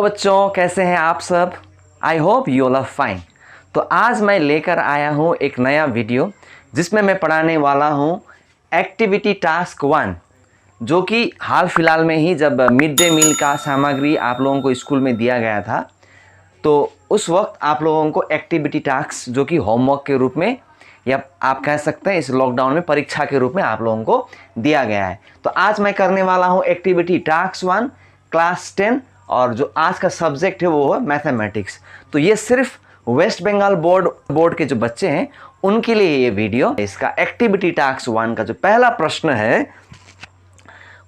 बच्चों, कैसे हैं आप सब। I hope you all are fine. तो आज मैं लेकर आया हूँ एक नया वीडियो जिसमें मैं पढ़ाने वाला हूँ एक्टिविटी टास्क 1, जो कि हाल फिलहाल में ही जब मिड डे मील का सामग्री आप लोगों को स्कूल में दिया गया था, तो उस वक्त आप लोगों को एक्टिविटी टास्क जो कि होमवर्क के रूप में या आप कह सकते हैं इस लॉकडाउन में परीक्षा के रूप में आप लोगों को दिया गया है। तो आज मैं करने वाला हूँ एक्टिविटी टास्क 1 क्लास 10, और जो आज का सब्जेक्ट है वो है मैथमेटिक्स। तो ये सिर्फ वेस्ट बंगाल बोर्ड के जो बच्चे हैं उनके लिए ये वीडियो। इसका एक्टिविटी टास्क 1 का जो पहला प्रश्न है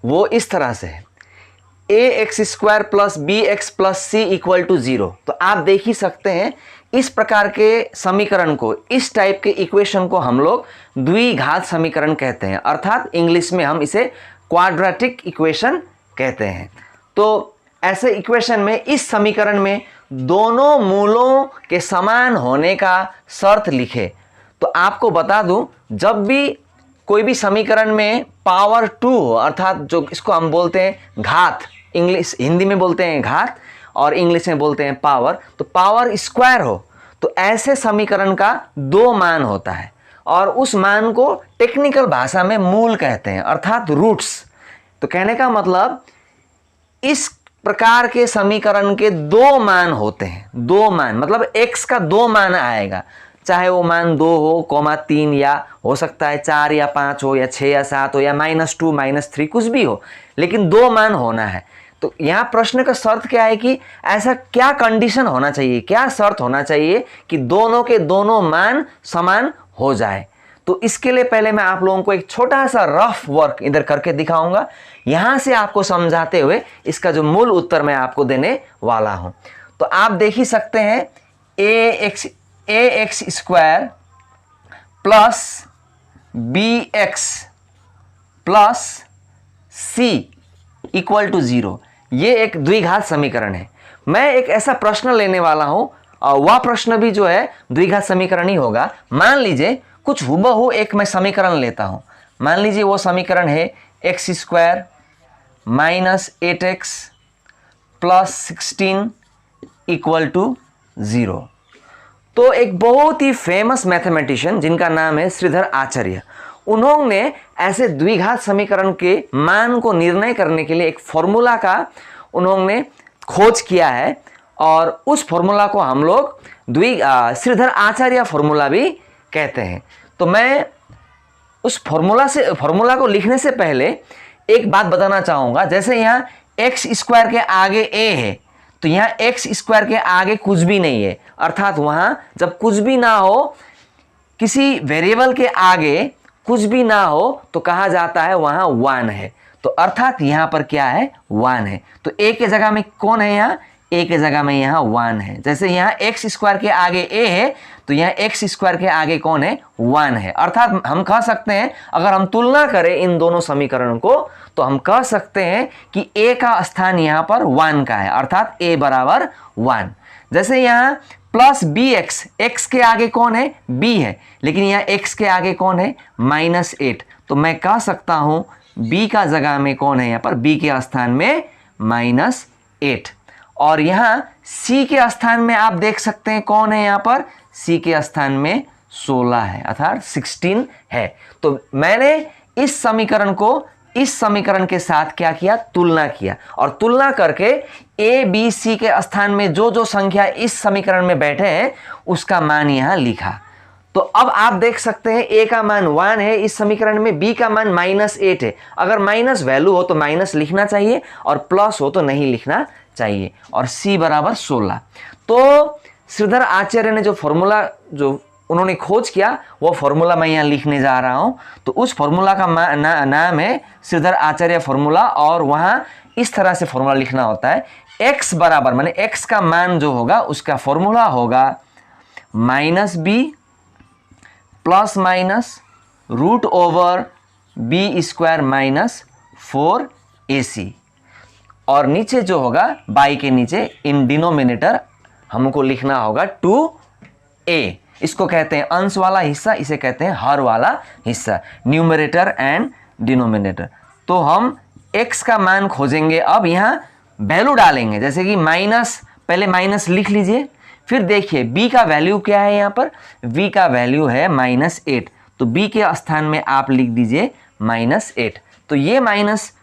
वो इस तरह से है, ax² plus bx plus c equal to 0। तो आप देख ही सकते हैं इस प्रकार के समीकरण को, इस टाइप के इक्वेशन को हम लोग द्विघात समीकरण कहते हैं, अर्थात इंग्लिश में हम इसे क्वाड्रेटिक इक्वेशन कहते हैं। तो ऐसे इक्वेशन में इस समीकरण में दोनों मूलों के समान होने का शर्त लिखे। तो आपको बता दूं, जब भी कोई भी समीकरण में पावर 2 हो, अर्थात जो इसको हम बोलते हैं घात, हिंदी में बोलते हैं घात और इंग्लिश में बोलते हैं पावर, तो पावर स्क्वायर हो, तो ऐसे समीकरण का 2 मान होता है और उस मान को टेक्निकल भाषा में मूल कहते हैं, अर्थात रूट्स। तो कहने का मतलब इस प्रकार के समीकरण के 2 मान होते हैं। 2 मान मतलब x का 2 मान आएगा, चाहे वो मान 2 हो, 3 या हो सकता है 4 या 5 हो या 6 या 7 हो या -2 -3 कुछ भी हो, लेकिन 2 मान होना है। तो यहाँ प्रश्न का शर्त क्या है कि ऐसा क्या कंडीशन होना चाहिए, क्या शर्त होना चाहिए कि दोनों के दोनों मान समान हो जाए। तो इसके लिए पहले मैं आप लोगों को एक छोटा सा रफ वर्क इधर करके दिखाऊंगा, यहां से आपको समझाते हुए इसका जो मूल उत्तर मैं आपको देने वाला हूं। तो आप देख ही सकते हैं ax² plus bx plus c equal to 0, ये एक द्विघात समीकरण है। मैं एक ऐसा प्रश्न लेने वाला हूं और वह प्रश्न भी जो है द्विघात समीकरण ही होगा। मान लीजिए कुछ हुबहू एक मैं समीकरण लेता हूं। मान लीजिए वो समीकरण है x² minus 8x plus 16 equal to 0। तो एक बहुत ही फेमस मैथमेटिशियन जिनका नाम है श्रीधर आचार्य, उन्होंने ऐसे द्विघात समीकरण के मान को निर्णय करने के लिए एक फॉर्मूला का उन्होंने खोज किया है, और उस फॉर्मूला को हम लोग श्रीधर आचार्य फॉर्मूला भी कहते हैं। तो मैं उस फॉर्मूला को लिखने से पहले एक बात बताना चाहूँगा। जैसे यहाँ x² के आगे a है, तो यहाँ x² के आगे कुछ भी नहीं है, अर्थात वहाँ जब कुछ भी ना हो, किसी वेरिएबल के आगे कुछ भी ना हो, तो कहा जाता है वहाँ 1 है। तो अर्थात यहाँ पर क्या है, 1 है। तो a के जगह में कौन है, यहाँ a के जगह में यहाँ 1 है। जैसे यहाँ x² के आगे a है, तो यहाँ x² के आगे कौन है, 1 है। अर्थात हम कह सकते हैं, अगर हम तुलना करें इन दोनों समीकरणों को, तो हम कह सकते हैं कि a का स्थान यहाँ पर 1 का है, अर्थात a बराबर 1। जैसे यहाँ प्लस bx, x के आगे कौन है, b है, लेकिन यहाँ x के आगे कौन है, -8। तो मैं कह सकता हूँ b का जगह में कौन है, यहाँ पर b के स्थान में -8। और यहाँ c के स्थान में आप देख सकते हैं कौन है, यहाँ पर c के स्थान में 16 है, अर्थात 16 है। तो मैंने इस समीकरण को इस समीकरण के साथ क्या किया, तुलना किया, और तुलना करके a b c के स्थान में जो जो संख्या इस समीकरण में बैठे हैं उसका मान यहाँ लिखा। तो अब आप देख सकते हैं a का मान 1 है इस समीकरण में, b का मान -8 है। अगर माइनस वैल्यू हो तो माइनस लिखना चाहिए और प्लस हो तो नहीं लिखना चाहिए, और c बराबर 16। तो श्रीधर आचार्य ने जो फॉर्मूला जो उन्होंने खोज किया वो फॉर्मूला मैं यहाँ लिखने जा रहा हूँ। तो उस फॉर्मूला का नाम है श्रीधर आचार्य फॉर्मूला, और वहाँ इस तरह से फॉर्मूला लिखना होता है। x बराबर माने x का मान जो होगा उसका फॉर्मूला होगा -b plus minus √b² -4ac, और नीचे जो होगा बाई के नीचे इन डिनोमिनेटर हमको लिखना होगा 2a। इसको कहते हैं अंश वाला हिस्सा, इसे कहते हैं हर वाला हिस्सा, न्यूमरेटर एंड डिनोमिनेटर। तो हम x का मान खोजेंगे। अब यहाँ वैल्यू डालेंगे, जैसे कि माइनस, पहले माइनस लिख लीजिए, फिर देखिए b का वैल्यू क्या है, यहाँ पर v का वैल्यू है -8, तो b के स्थान में आप लिख दीजिए -8। तो ये माइनस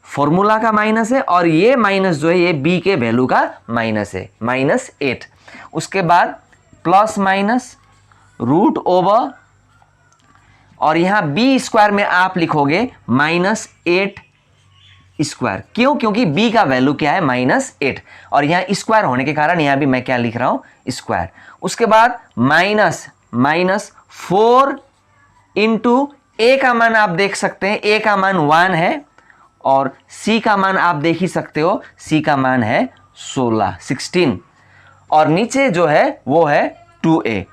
फॉर्मूला का माइनस है और ये माइनस जो है ये b के वैल्यू का माइनस है, -8। उसके बाद प्लस माइनस रूट ओवर, और यहाँ b स्क्वायर में आप लिखोगे -8 स्क्वायर। क्यों? क्योंकि b का वैल्यू क्या है, -8, और यहाँ स्क्वायर होने के कारण यहाँ भी मैं क्या लिख रहा हूँ, स्क्वायर। उसके बाद -4 इंटू a का मान आप देख सकते हैं, a का मान 1 है और c का मान आप देख ही सकते हो, c का मान है 16, और नीचे जो है वो है 2a।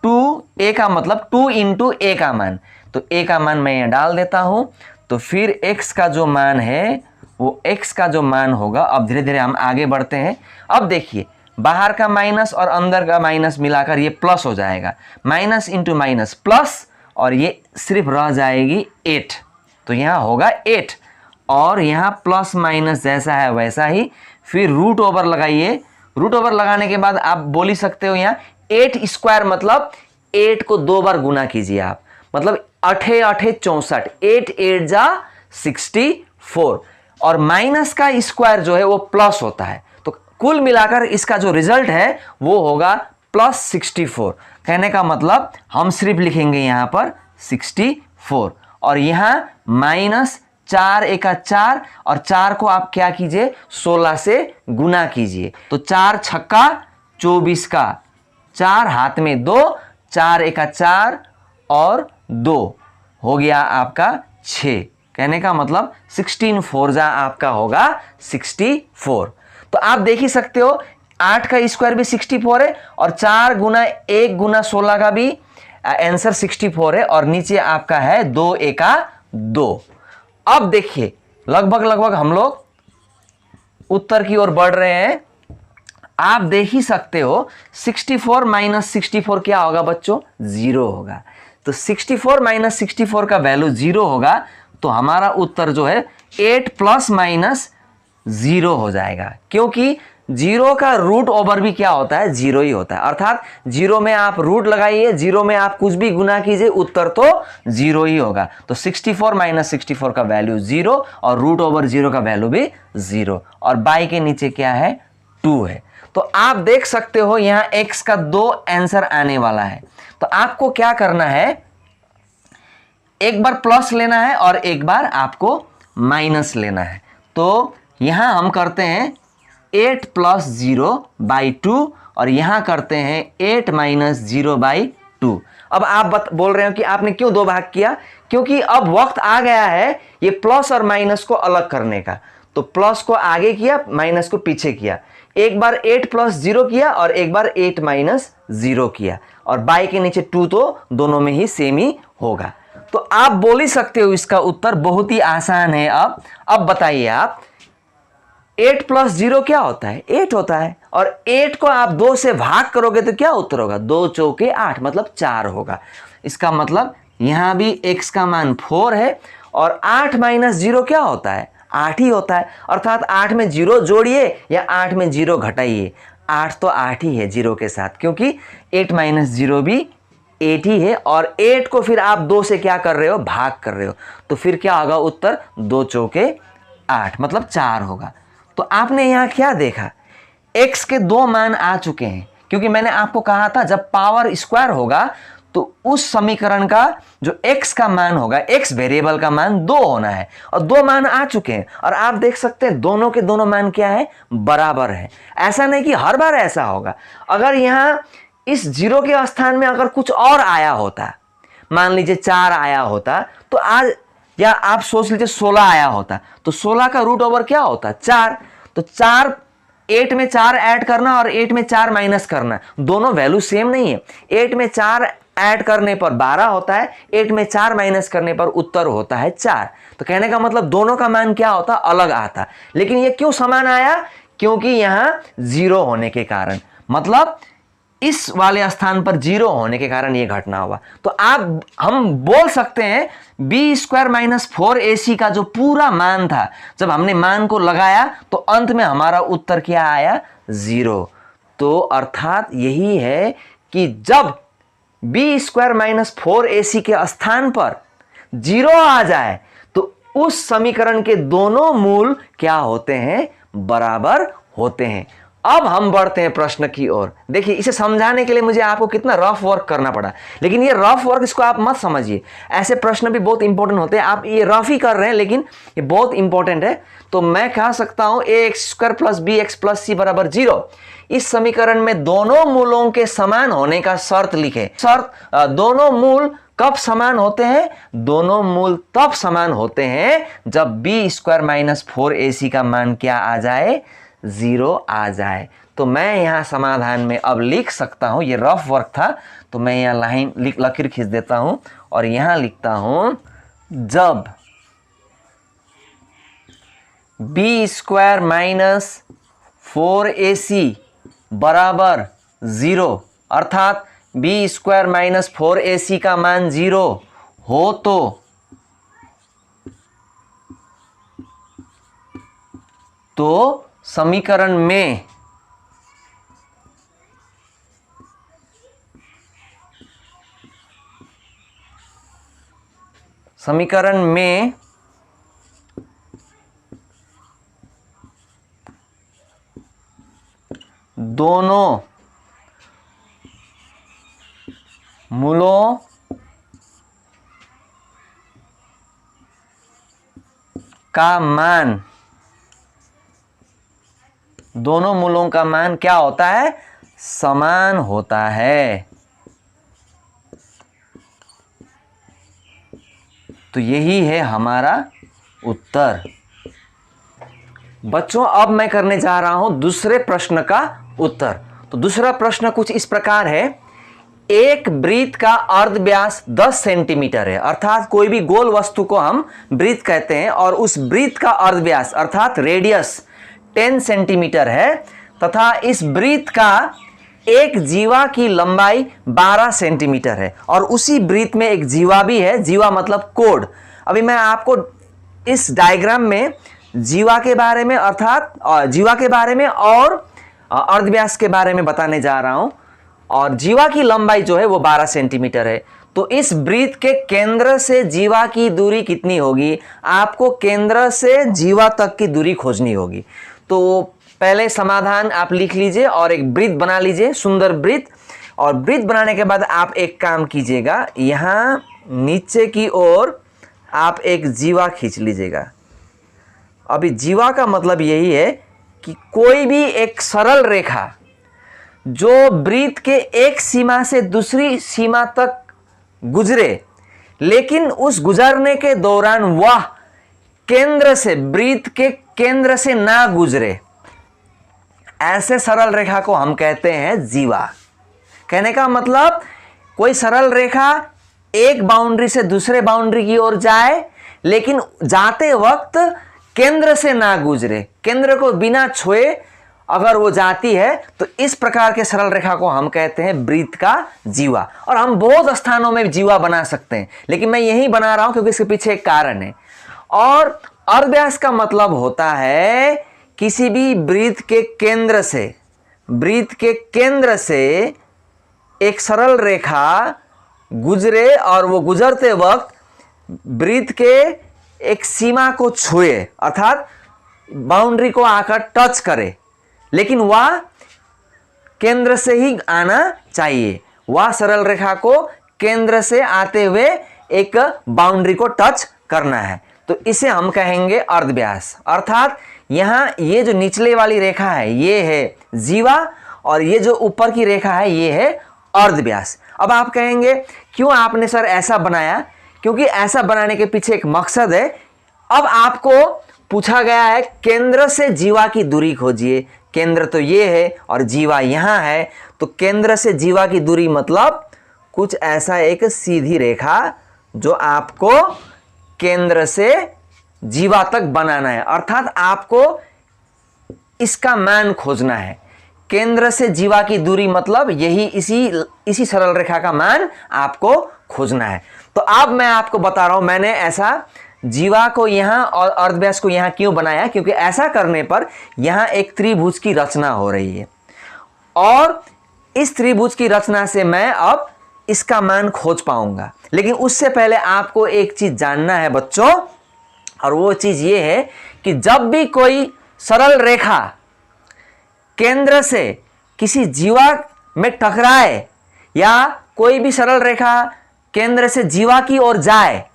2a का मतलब 2 इंटू a का मान, तो a का मान मैं यहाँ डाल देता हूं, तो फिर x का जो मान है वो x का जो मान होगा, अब धीरे धीरे हम आगे बढ़ते हैं। अब देखिए बाहर का माइनस और अंदर का माइनस मिलाकर ये प्लस हो जाएगा, माइनस इंटू माइनस प्लस, और ये सिर्फ रह जाएगी 8, तो यहाँ होगा 8, और यहाँ प्लस माइनस जैसा है वैसा ही, फिर रूट ओवर लगाइए। रूट ओवर लगाने के बाद आप बोल ही सकते हो यहाँ 8 स्क्वायर, मतलब 8 को 2 बार गुना कीजिए आप, मतलब 8 8 64, 8 8 जा 64, और माइनस का स्क्वायर जो है वो प्लस होता है, तो कुल मिलाकर इसका जो रिजल्ट है वो होगा +64। कहने का मतलब हम सिर्फ लिखेंगे यहाँ पर 64, और यहाँ -4 एका 4, और 4 को आप क्या कीजिए, 16 से गुना कीजिए, तो 4 छक्का 24 का, 4 हाथ में 2, 4 एका 4 और 2 हो गया आपका 6। कहने का मतलब 16 4 जा आपका होगा 64। तो आप देख ही सकते हो 8 का स्क्वायर भी 64 है, और 4 गुना 1 गुना 16 का भी आंसर 64 है, और नीचे आपका है 2 एका 2। अब देखिए लगभग हम लोग उत्तर की ओर बढ़ रहे हैं। आप देख ही सकते हो 64 माइनस 64 क्या होगा बच्चों, 0 होगा। तो 64 माइनस 64 का वैल्यू 0 होगा, तो हमारा उत्तर जो है 8 प्लस माइनस 0 हो जाएगा, क्योंकि 0 का रूट ओवर भी क्या होता है, 0 ही होता है। अर्थात 0 में आप रूट लगाइए, 0 में आप कुछ भी गुना कीजिए, उत्तर तो 0 ही होगा। तो 64 माइनस 64 का वैल्यू 0, और रूट ओवर 0 का वैल्यू भी 0, और बाई के नीचे क्या है, 2 है। तो आप देख सकते हो यहाँ x का 2 आंसर आने वाला है। तो आपको क्या करना है, एक बार प्लस लेना है और एक बार आपको माइनस लेना है। तो यहां हम करते हैं 8 प्लस 0 बाई 2, और यहां करते हैं 8 माइनस 0 बाई 2। अब आप बोल रहे हो कि आपने क्यों 2 भाग किया, क्योंकि अब वक्त आ गया है ये प्लस और माइनस को अलग करने का। तो प्लस को आगे किया, माइनस को पीछे किया, एक बार 8 प्लस 0 किया और एक बार 8 माइनस 0 किया, और बाई के नीचे 2 तो दोनों में ही सेम ही होगा। तो आप बोल ही सकते हो इसका उत्तर बहुत ही आसान है। अब बताइए आप, 8 प्लस 0 क्या होता है, 8 होता है, और 8 को आप 2 से भाग करोगे तो क्या उत्तर होगा, 2 चौके 8, मतलब 4 होगा। इसका मतलब यहां भी x का मान 4 है, और 8 माइनस 0 क्या होता है, 8 ही होता है। अर्थात 8 में 0 जोड़िए या 8 में 0 घटाइए, 8 तो 8 ही है 0 के साथ, क्योंकि 8 माइनस 0 भी 8 ही है, और 8 को फिर आप 2 से क्या कर रहे हो, भाग कर रहे हो, तो फिर क्या होगा उत्तर, 2 चौके 8, मतलब 4 होगा। तो आपने यहाँ क्या देखा, x के 2 मान आ चुके हैं, क्योंकि मैंने आपको कहा था जब पावर स्क्वायर होगा तो उस समीकरण का जो x का मान होगा, x वेरिएबल का मान 2 होना है, और 2 मान आ चुके हैं, और आप देख सकते हैं दोनों के दोनों मान क्या है, बराबर है। ऐसा नहीं कि हर बार ऐसा होगा। अगर यहाँ इस 0 के स्थान में अगर कुछ और आया होता, मान लीजिए 4 आया होता, तो आज, या आप सोच लीजिए 16 आया होता, तो 16 का रूट ओवर क्या होता, 4। तो 4, 8 में 4 ऐड करना और 8 में 4 माइनस करना, दोनों वैल्यू सेम नहीं है। 8 में 4 ऐड करने पर 12 होता है, 8 में 4 माइनस करने पर उत्तर होता है 4। तो कहने का मतलब दोनों का मान क्या होता, अलग आता। लेकिन ये क्यों समान आया, क्योंकि यहां 0 होने के कारण। मतलब इस वाले स्थान पर 0 होने के कारण यह घटना हुआ। तो हम बोल सकते हैं बी स्क्वायर माइनस 4ac का जो पूरा मान था, जब हमने मान को लगाया तो अंत में हमारा उत्तर क्या आया? 0। तो अर्थात यही है कि जब बी स्क्वायर माइनस 4ac के स्थान पर 0 आ जाए तो उस समीकरण के दोनों मूल क्या होते हैं? बराबर होते हैं। अब हम बढ़ते हैं प्रश्न की ओर। देखिए, इसे समझाने के लिए मुझे आपको कितना रफ वर्क करना पड़ा, लेकिन ये रफ वर्क इसको आप मत समझिए। ऐसे प्रश्न भी बहुत इंपॉर्टेंट होते हैं, आप ये रफ ही कर रहे हैं लेकिन ये बहुत इंपॉर्टेंट है। तो मैं कह सकता हूं ax² plus bx plus c बराबर 0। इस समीकरण में दोनों मूलों के समान होने का शर्त लिखे। दोनों मूल कब समान होते हैं? दोनों मूल तब समान होते हैं जब बी स्क्वायर माइनस 4ac का मान क्या आ जाए? 0 आ जाए। तो मैं यहां समाधान में अब लिख सकता हूं, ये रफ वर्क था तो मैं यहां लकीर खींच देता हूं और यहां लिखता हूं जब बी स्क्वायर माइनस 4ac बराबर 0, अर्थात बी स्क्वायर माइनस 4ac का मान 0 हो तो समीकरण में दोनों मूलों का मान क्या होता है? समान होता है। तो यही है हमारा उत्तर। बच्चों, अब मैं करने जा रहा हूं दूसरे प्रश्न का उत्तर। तो दूसरा प्रश्न कुछ इस प्रकार है। एक वृत्त का अर्धव्यास 10 सेंटीमीटर है, अर्थात कोई भी गोल वस्तु को हम वृत्त कहते हैं और उस वृत्त का अर्धव्यास अर्थात रेडियस 10 सेंटीमीटर है तथा इस वृत्त का एक जीवा की लंबाई 12 सेंटीमीटर है और उसी वृत्त में एक जीवा भी है। जीवा मतलब कोड। अभी मैं आपको इस डायग्राम में जीवा के बारे में अर्थात जीवा के बारे में और अर्धव्यास के बारे में बताने जा रहा हूं। और जीवा की लंबाई जो है वो 12 सेंटीमीटर है। तो इस वृत्त के केंद्र से जीवा की दूरी कितनी होगी? आपको केंद्र से जीवा तक की दूरी खोजनी होगी। तो पहले समाधान आप लिख लीजिए और एक वृत्त बना लीजिए, सुंदर वृत्त। और वृत्त बनाने के बाद आप एक काम कीजिएगा, यहाँ नीचे की ओर आप एक जीवा खींच लीजिएगा। अभी जीवा का मतलब यही है कि कोई भी एक सरल रेखा जो वृत्त के एक सीमा से दूसरी सीमा तक गुजरे, लेकिन उस गुजरने के दौरान वह केंद्र से, वृत्त के केंद्र से ना गुजरे, ऐसे सरल रेखा को हम कहते हैं जीवा। कहने का मतलब कोई सरल रेखा एक बाउंड्री से दूसरे बाउंड्री की ओर जाए लेकिन जाते वक्त केंद्र से ना गुजरे, केंद्र को बिना छुए अगर वो जाती है तो इस प्रकार के सरल रेखा को हम कहते हैं वृत्त का जीवा। और हम बहुत स्थानों में जीवा बना सकते हैं, लेकिन मैं यही बना रहा हूं क्योंकि इसके पीछे एक कारण है। और अर्धव्यास का मतलब होता है किसी भी वृत्त के केंद्र से एक सरल रेखा गुजरे और वो गुजरते वक्त वृत्त के एक सीमा को छुए अर्थात बाउंड्री को आकर टच करे, लेकिन वह केंद्र से ही आना चाहिए। वह सरल रेखा को केंद्र से आते हुए एक बाउंड्री को टच करना है, तो इसे हम कहेंगे अर्धव्यास। अर्थात यहां ये जो निचले वाली रेखा है ये है जीवा और ये जो ऊपर की रेखा है ये है अर्धव्यास। अब आप कहेंगे क्यों आपने सर ऐसा बनाया? क्योंकि ऐसा बनाने के पीछे एक मकसद है। अब आपको पूछा गया है केंद्र से जीवा की दूरी खोजिए। केंद्र तो ये है और जीवा यहां है, तो केंद्र से जीवा की दूरी मतलब कुछ ऐसा एक सीधी रेखा जो आपको केंद्र से जीवा तक बनाना है। अर्थात आपको इसका मान खोजना है। केंद्र से जीवा की दूरी, मतलब यही इसी सरल रेखा का मान आपको खोजना है। तो अब मैं आपको बता रहा हूं मैंने ऐसा जीवा को यहां और अर्धव्यास को यहां क्यों बनाया, क्योंकि ऐसा करने पर यहां एक त्रिभुज की रचना हो रही है और इस त्रिभुज की रचना से मैं अब इसका मान खोज पाऊंगा। लेकिन उससे पहले आपको एक चीज जानना है बच्चों, और वो चीज ये है कि जब भी कोई सरल रेखा केंद्र से किसी जीवा में टकराए या कोई भी सरल रेखा केंद्र से जीवा की ओर जाए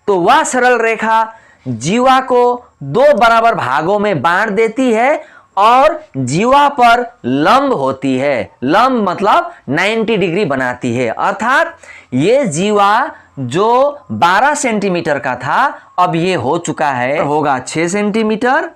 तो वह सरल रेखा जीवा को दो बराबर भागों में बांट देती है और जीवा पर लंब होती है। लंब मतलब 90 डिग्री बनाती है। अर्थात ये जीवा जो 12 सेंटीमीटर का था अब ये हो चुका है, होगा 6 सेंटीमीटर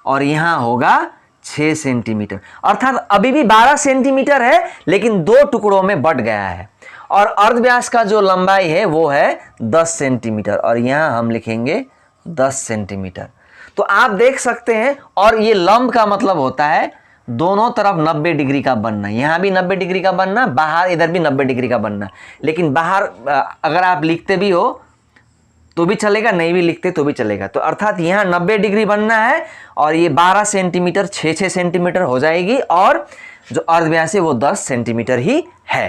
और यहां होगा 6 सेंटीमीटर। अर्थात अभी भी 12 सेंटीमीटर है लेकिन दो टुकड़ों में बट गया है। और अर्धव्यास का जो लंबाई है वो है 10 सेंटीमीटर और यहां हम लिखेंगे 10 सेंटीमीटर। तो आप देख सकते हैं, और ये लंब का मतलब होता है दोनों तरफ 90 डिग्री का बनना। यहां भी 90 डिग्री का बनना, बाहर इधर भी 90 डिग्री का बनना। लेकिन बाहर अगर आप लिखते भी हो तो भी चलेगा, नहीं भी लिखते तो भी चलेगा। तो अर्थात यहां 90 डिग्री बनना है और ये 12 सेंटीमीटर 6 सेंटीमीटर हो जाएगी और जो अर्धव्यास है वो 10 सेंटीमीटर ही है।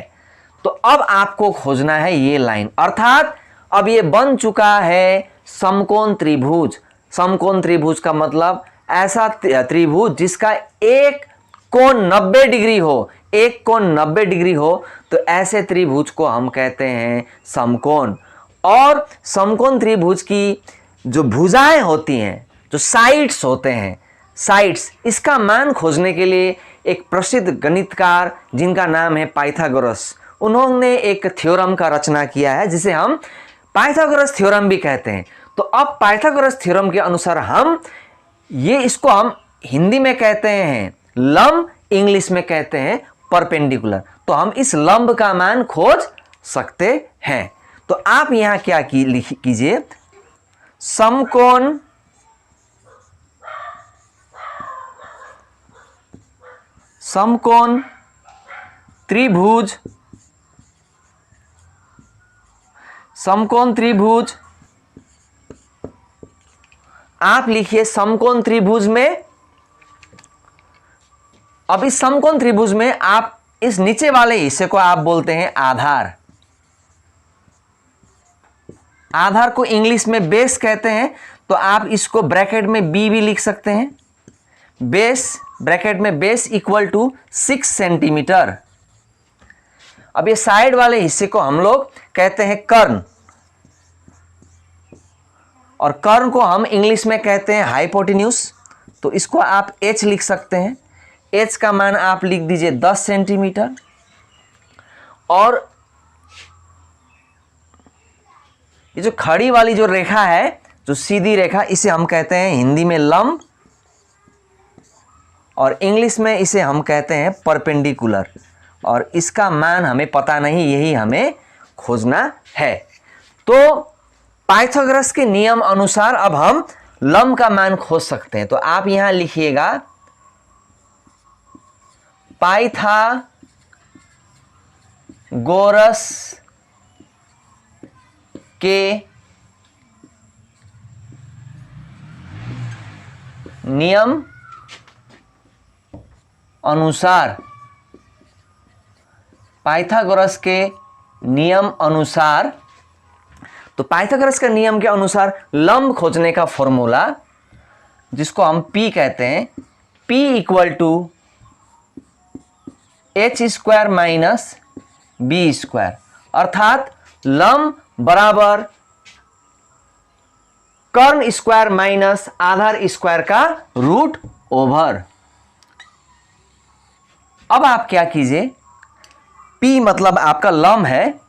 तो अब आपको खोजना है ये लाइन। अर्थात अब ये बन चुका है समकोण त्रिभुज। समकोण त्रिभुज का मतलब ऐसा त्रिभुज जिसका एक कोण 90 डिग्री हो, एक कोण 90 डिग्री हो, तो ऐसे त्रिभुज को हम कहते हैं समकोण। और समकोण त्रिभुज की जो भुजाएं होती हैं, जो साइड्स होते हैं, साइड्स, इसका मान खोजने के लिए एक प्रसिद्ध गणितकार जिनका नाम है पाइथागोरस, उन्होंने एक थ्योरम का रचना किया है जिसे हम पाइथागोरस थ्योरम भी कहते हैं। तो अब पाइथागोरस थ्योरम के अनुसार इसको हम हिंदी में कहते हैं लंब, इंग्लिश में कहते हैं परपेंडिकुलर। तो हम इस लंब का मान खोज सकते हैं। तो आप यहां क्या कीजिए, समकोण त्रिभुज, समकोण त्रिभुज आप लिखिए समकोण त्रिभुज में। अब इस समकोण त्रिभुज में आप इस नीचे वाले हिस्से को आप बोलते हैं आधार। आधार को इंग्लिश में बेस कहते हैं। तो आप इसको ब्रैकेट में बी भी लिख सकते हैं। बेस, ब्रैकेट में बेस इक्वल टू 6 सेंटीमीटर। अब ये साइड वाले हिस्से को हम लोग कहते हैं कर्ण, और कर्ण को हम इंग्लिश में कहते हैं हाइपोटेन्यूज। तो इसको आप h लिख सकते हैं। h का मान आप लिख दीजिए 10 सेंटीमीटर। और ये जो खड़ी वाली जो रेखा है, जो सीधी रेखा, इसे हम कहते हैं हिंदी में लंब और इंग्लिश में इसे हम कहते हैं परपेंडिकुलर। और इसका मान हमें पता नहीं, यही हमें खोजना है। तो पाइथागोरस के नियम अनुसार अब हम लंब का मान खोज सकते हैं। तो आप यहां लिखिएगा पाइथागोरस के नियम अनुसार, पाइथागोरस के नियम अनुसार, तो पाइथागोरस के नियम के अनुसार लंब खोजने का फॉर्मूला, जिसको हम P कहते हैं, P equal to h square minus b square. अर्थात लंब बराबर कर्ण स्क्वायर माइनस आधार स्क्वायर का रूट ओवर। अब आप क्या कीजिए, P मतलब आपका लंब है,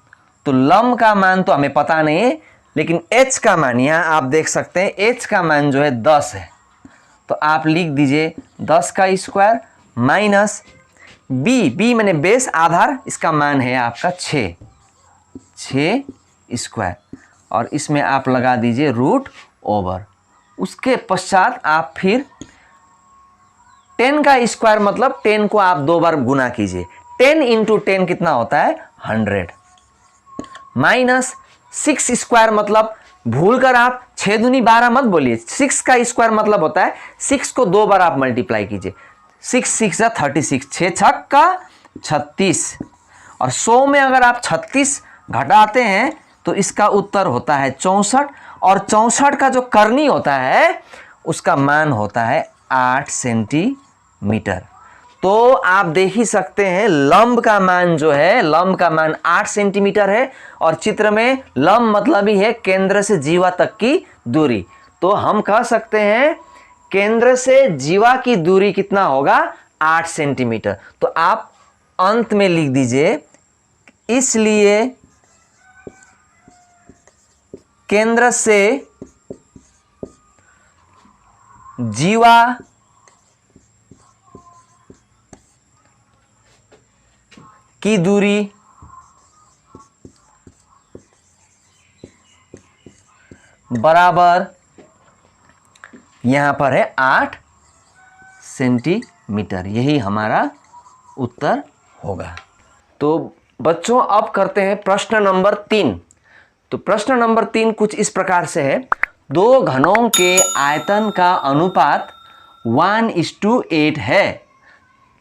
तो लंब का मान तो हमें पता नहीं है, लेकिन h का मान यहां आप देख सकते हैं, h का मान जो है 10 है। तो आप लिख दीजिए 10 का स्क्वायर माइनस b मैंने बेस आधार, इसका मान है आपका 6 स्क्वायर, और इसमें आप लगा दीजिए रूट ओवर। उसके पश्चात आप फिर 10 का स्क्वायर मतलब 10 को आप 2 बार गुना कीजिए, 10 इंटू 10 कितना होता है 100, माइनस 6 स्क्वायर मतलब भूल कर आप 6 दूनी 12 मत बोलिए, 6 का स्क्वायर मतलब होता है 6 को 2 बार आप मल्टीप्लाई कीजिए, 6 6 जा 36, 6 छक का 36, और 100 में अगर आप 36 घटाते हैं तो इसका उत्तर होता है 64, और 64 का जो करनी होता है उसका मान होता है 8 सेंटीमीटर। तो आप देख ही सकते हैं लंब का मान जो है, लंब का मान 8 सेंटीमीटर है, और चित्र में लंब मतलब ही है केंद्र से जीवा तक की दूरी। तो हम कह सकते हैं केंद्र से जीवा की दूरी कितना होगा 8 सेंटीमीटर। तो आप अंत में लिख दीजिए, इसलिए केंद्र से जीवा की दूरी बराबर यहां पर है 8 सेंटीमीटर। यही हमारा उत्तर होगा। तो बच्चों अब करते हैं प्रश्न नंबर 3। तो प्रश्न नंबर 3 कुछ इस प्रकार से है, दो घनों के आयतन का अनुपात 1:8 है,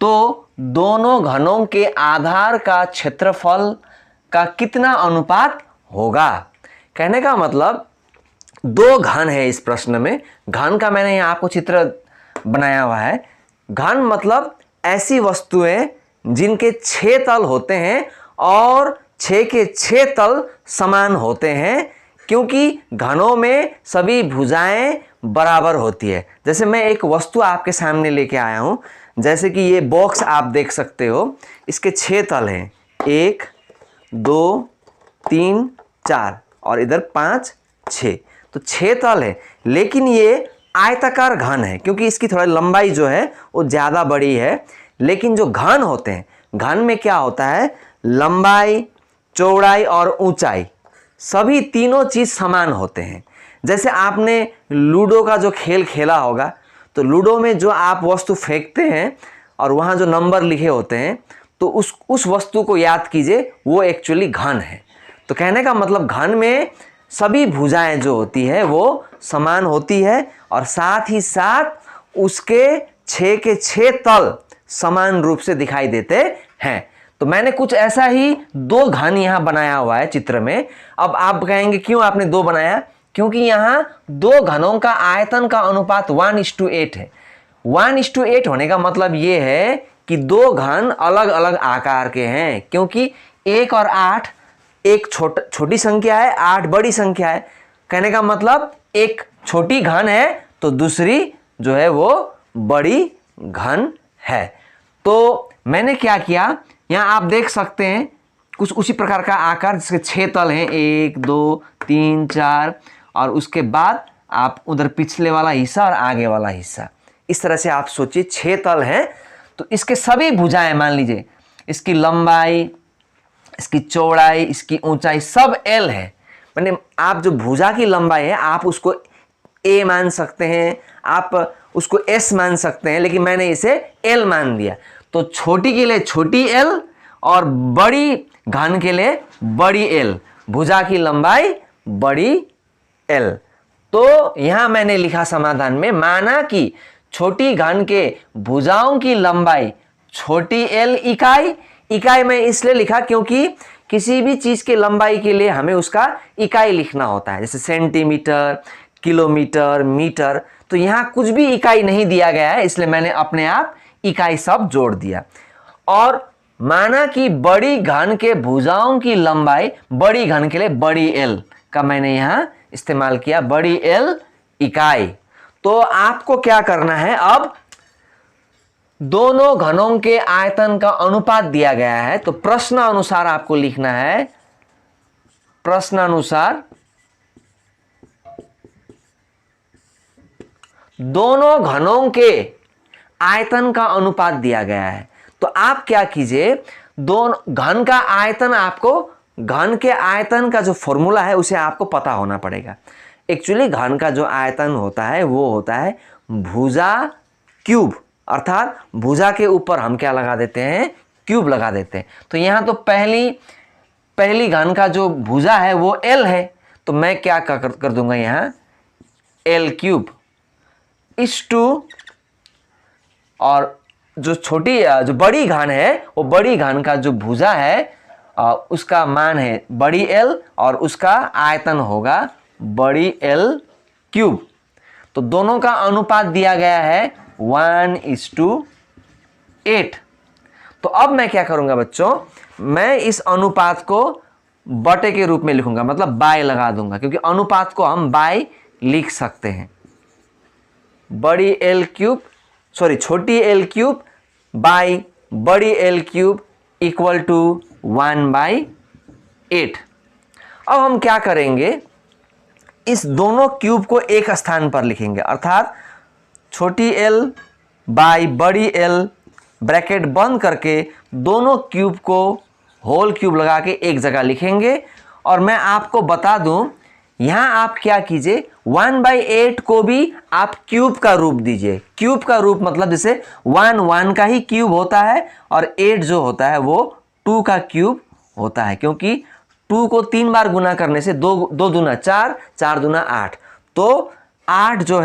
तो दोनों घनों के आधार का क्षेत्रफल का कितना अनुपात होगा। कहने का मतलब दो घन है इस प्रश्न में। घन का मैंने यहाँ आपको चित्र बनाया हुआ है। घन मतलब ऐसी वस्तुएं जिनके 6 तल होते हैं और 6 के 6 तल समान होते हैं, क्योंकि घनों में सभी भुजाएं बराबर होती है। जैसे मैं एक वस्तु आपके सामने लेके आया हूं, जैसे कि ये बॉक्स आप देख सकते हो, इसके 6 तल हैं, 1 2 3 4 और इधर 5 6, तो 6 तल है। लेकिन ये आयताकार घन है क्योंकि इसकी थोड़ी लंबाई जो है वो ज़्यादा बड़ी है। लेकिन जो घन होते हैं, घन में क्या होता है, लंबाई चौड़ाई और ऊंचाई सभी तीनों चीज़ समान होते हैं। जैसे आपने लूडो का जो खेल खेला होगा, तो लूडो में जो आप वस्तु फेंकते हैं और वहाँ जो नंबर लिखे होते हैं, तो उस वस्तु को याद कीजिए, वो एक्चुअली घन है। तो कहने का मतलब घन में सभी भुजाएं जो होती है वो समान होती है, और साथ ही साथ उसके 6 के 6 तल समान रूप से दिखाई देते हैं। तो मैंने कुछ ऐसा ही दो घन यहाँ बनाया हुआ है चित्र में। अब आप कहेंगे क्यों आपने दो बनाया, क्योंकि यहाँ दो घनों का आयतन का अनुपात 1:8 है। 1:8 होने का मतलब ये है कि दो घन अलग अलग आकार के हैं, क्योंकि 1 और 8 एक छोटी संख्या है, 8 बड़ी संख्या है। कहने का मतलब एक छोटी घन है तो दूसरी जो है वो बड़ी घन है। तो मैंने क्या किया, यहाँ आप देख सकते हैं कुछ उसी प्रकार का आकार, जिसके 6 तल हैं, 1 2 3 4, और उसके बाद आप उधर पिछले वाला हिस्सा और आगे वाला हिस्सा, इस तरह से आप सोचिए 6 तल हैं। तो इसके सभी भुजाएं, मान लीजिए इसकी लंबाई, इसकी चौड़ाई, इसकी ऊंचाई सब L है। मैंने आप जो भुजा की लंबाई है आप उसको A मान सकते हैं, आप उसको S मान सकते हैं, लेकिन मैंने इसे L मान दिया। तो छोटी के लिए छोटी L और बड़ी घन के लिए बड़ी L, भुजा की लंबाई बड़ी L। तो यहां मैंने लिखा समाधान में, माना कि छोटी घन के भुजाओं की लंबाई छोटी L इकाई में इसलिए लिखा क्योंकि किसी भी चीज के लंबाई के लिए हमें उसका इकाई लिखना होता है, जैसे सेंटीमीटर, किलोमीटर, मीटर। तो यहाँ कुछ भी इकाई नहीं दिया गया है, इसलिए मैंने अपने आप इकाई शब्द जोड़ दिया। और माना कि बड़ी घन के भुजाओं की लंबाई बड़ी घन के लिए बड़ी L का मैंने यहाँ इस्तेमाल किया, बड़ी L इकाई। तो आपको क्या करना है, अब दोनों घनों के आयतन का अनुपात दिया गया है, तो प्रश्न अनुसार आपको लिखना है, प्रश्न अनुसार दोनों घनों के आयतन का अनुपात दिया गया है। तो आप क्या कीजिए, दोनों घन का आयतन, आपको घन के आयतन का जो फॉर्मूला है उसे आपको पता होना पड़ेगा। एक्चुअली घन का जो आयतन होता है वो होता है भुजा क्यूब अर्थात भुजा के ऊपर हम क्या लगा देते हैं, क्यूब लगा देते हैं। तो यहाँ तो पहली घन का जो भुजा है वो L है, तो मैं क्या कर दूंगा यहाँ L क्यूब इस टू, और जो बड़ी घन है वो बड़ी घन का जो भुजा है उसका मान है बड़ी L और उसका आयतन होगा बड़ी L क्यूब। तो दोनों का अनुपात दिया गया है 1:8। तो अब मैं क्या करूंगा बच्चों, मैं इस अनुपात को बटे के रूप में लिखूंगा, मतलब बाय लगा दूंगा, क्योंकि अनुपात को हम बाय लिख सकते हैं। बड़ी L क्यूब छोटी L क्यूब बाय बड़ी L क्यूब इक्वल टू 1/8। अब हम क्या करेंगे, इस दोनों क्यूब को एक स्थान पर लिखेंगे, अर्थात छोटी L बाय बड़ी L ब्रैकेट बंद करके दोनों क्यूब को होल क्यूब लगा के एक जगह लिखेंगे। और मैं आपको बता दूं, यहां आप क्या कीजिए, 1/8 को भी आप क्यूब का रूप दीजिए। क्यूब का रूप मतलब जैसे 1 का ही क्यूब होता है और 8 जो होता है वो 2 का क्यूब होता है, क्योंकि 2 को 3 बार गुना करने से 2 दूना 4, 4 दूना 8, तो 8 जो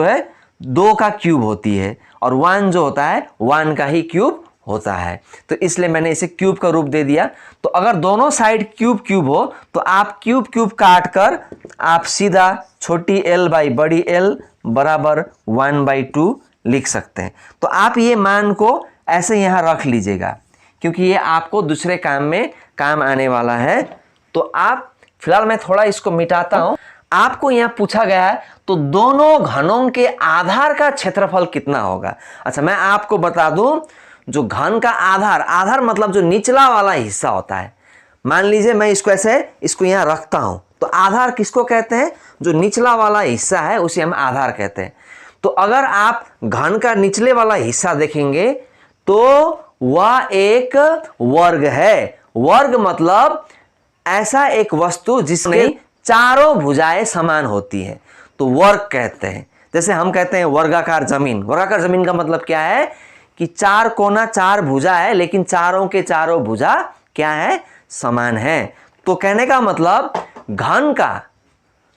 है 2 का क्यूब होती है, और 1 जो होता है 1 का ही क्यूब होता है। तो इसलिए मैंने इसे क्यूब का रूप दे दिया। तो अगर दोनों साइड क्यूब हो तो आप क्यूब काट कर आप सीधा छोटी L बाई बड़ी L बराबर 1/2 लिख सकते हैं। तो आप ये मान को ऐसे यहाँ रख लीजिएगा, क्योंकि ये आपको दूसरे काम में काम आने वाला है। तो आप फिलहाल मैं थोड़ा इसको मिटाता हूं। आपको यहाँ पूछा गया है तो दोनों घनों के आधार का क्षेत्रफल कितना होगा। अच्छा, मैं आपको बता दूं, जो घन का आधार मतलब जो निचला वाला हिस्सा होता है, मान लीजिए मैं इसको यहाँ रखता हूं, तो आधार किसको कहते हैं, जो निचला वाला हिस्सा है उसे हम आधार कहते हैं। तो अगर आप घन का निचले वाला हिस्सा देखेंगे तो वह एक वर्ग है। वर्ग मतलब ऐसा एक वस्तु जिसके चारों भुजाएं समान होती है, तो वर्ग कहते हैं। जैसे हम कहते हैं वर्गाकार जमीन। वर्गाकार जमीन का मतलब क्या है कि 4 कोना 4 भुजा है, लेकिन चारों के चारों भुजा क्या है, समान है। तो कहने का मतलब घन का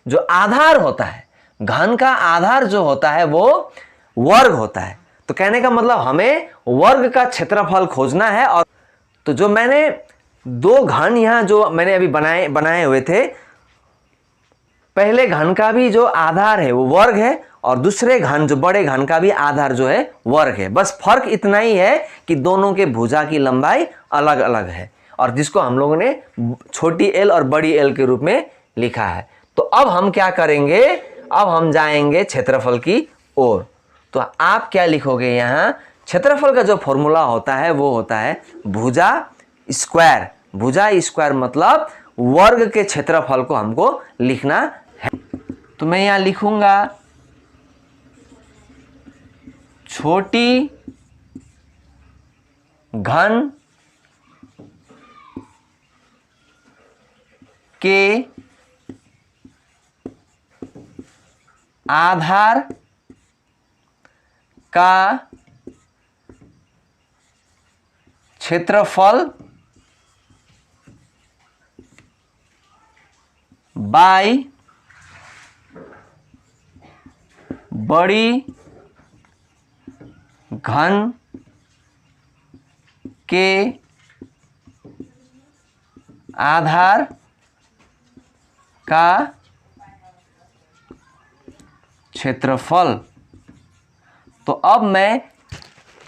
जो आधार होता है, घन का आधार जो होता है वो वर्ग होता है। तो कहने का मतलब हमें वर्ग का क्षेत्रफल खोजना है। और तो जो मैंने 2 घन यहां जो मैंने अभी बनाए हुए थे, पहले घन का भी जो आधार है वो वर्ग है, और दूसरे घन जो बड़े घन का भी आधार जो है वर्ग है। बस फर्क इतना ही है कि दोनों के भुजा की लंबाई अलग अलग है, और जिसको हम लोगों ने छोटी L और बड़ी L के रूप में लिखा है। तो अब हम क्या करेंगे, अब हम जाएंगे क्षेत्रफल की ओर। तो आप क्या लिखोगे यहाँ, क्षेत्रफल का जो फॉर्मूला होता है वो होता है भुजा स्क्वायर। भुजा स्क्वायर मतलब वर्ग के क्षेत्रफल को हमको लिखना है। तो मैं यहाँ लिखूंगा छोटी घन के आधार का क्षेत्रफल बाई बड़ी घन के आधार का क्षेत्रफल। तो अब मैं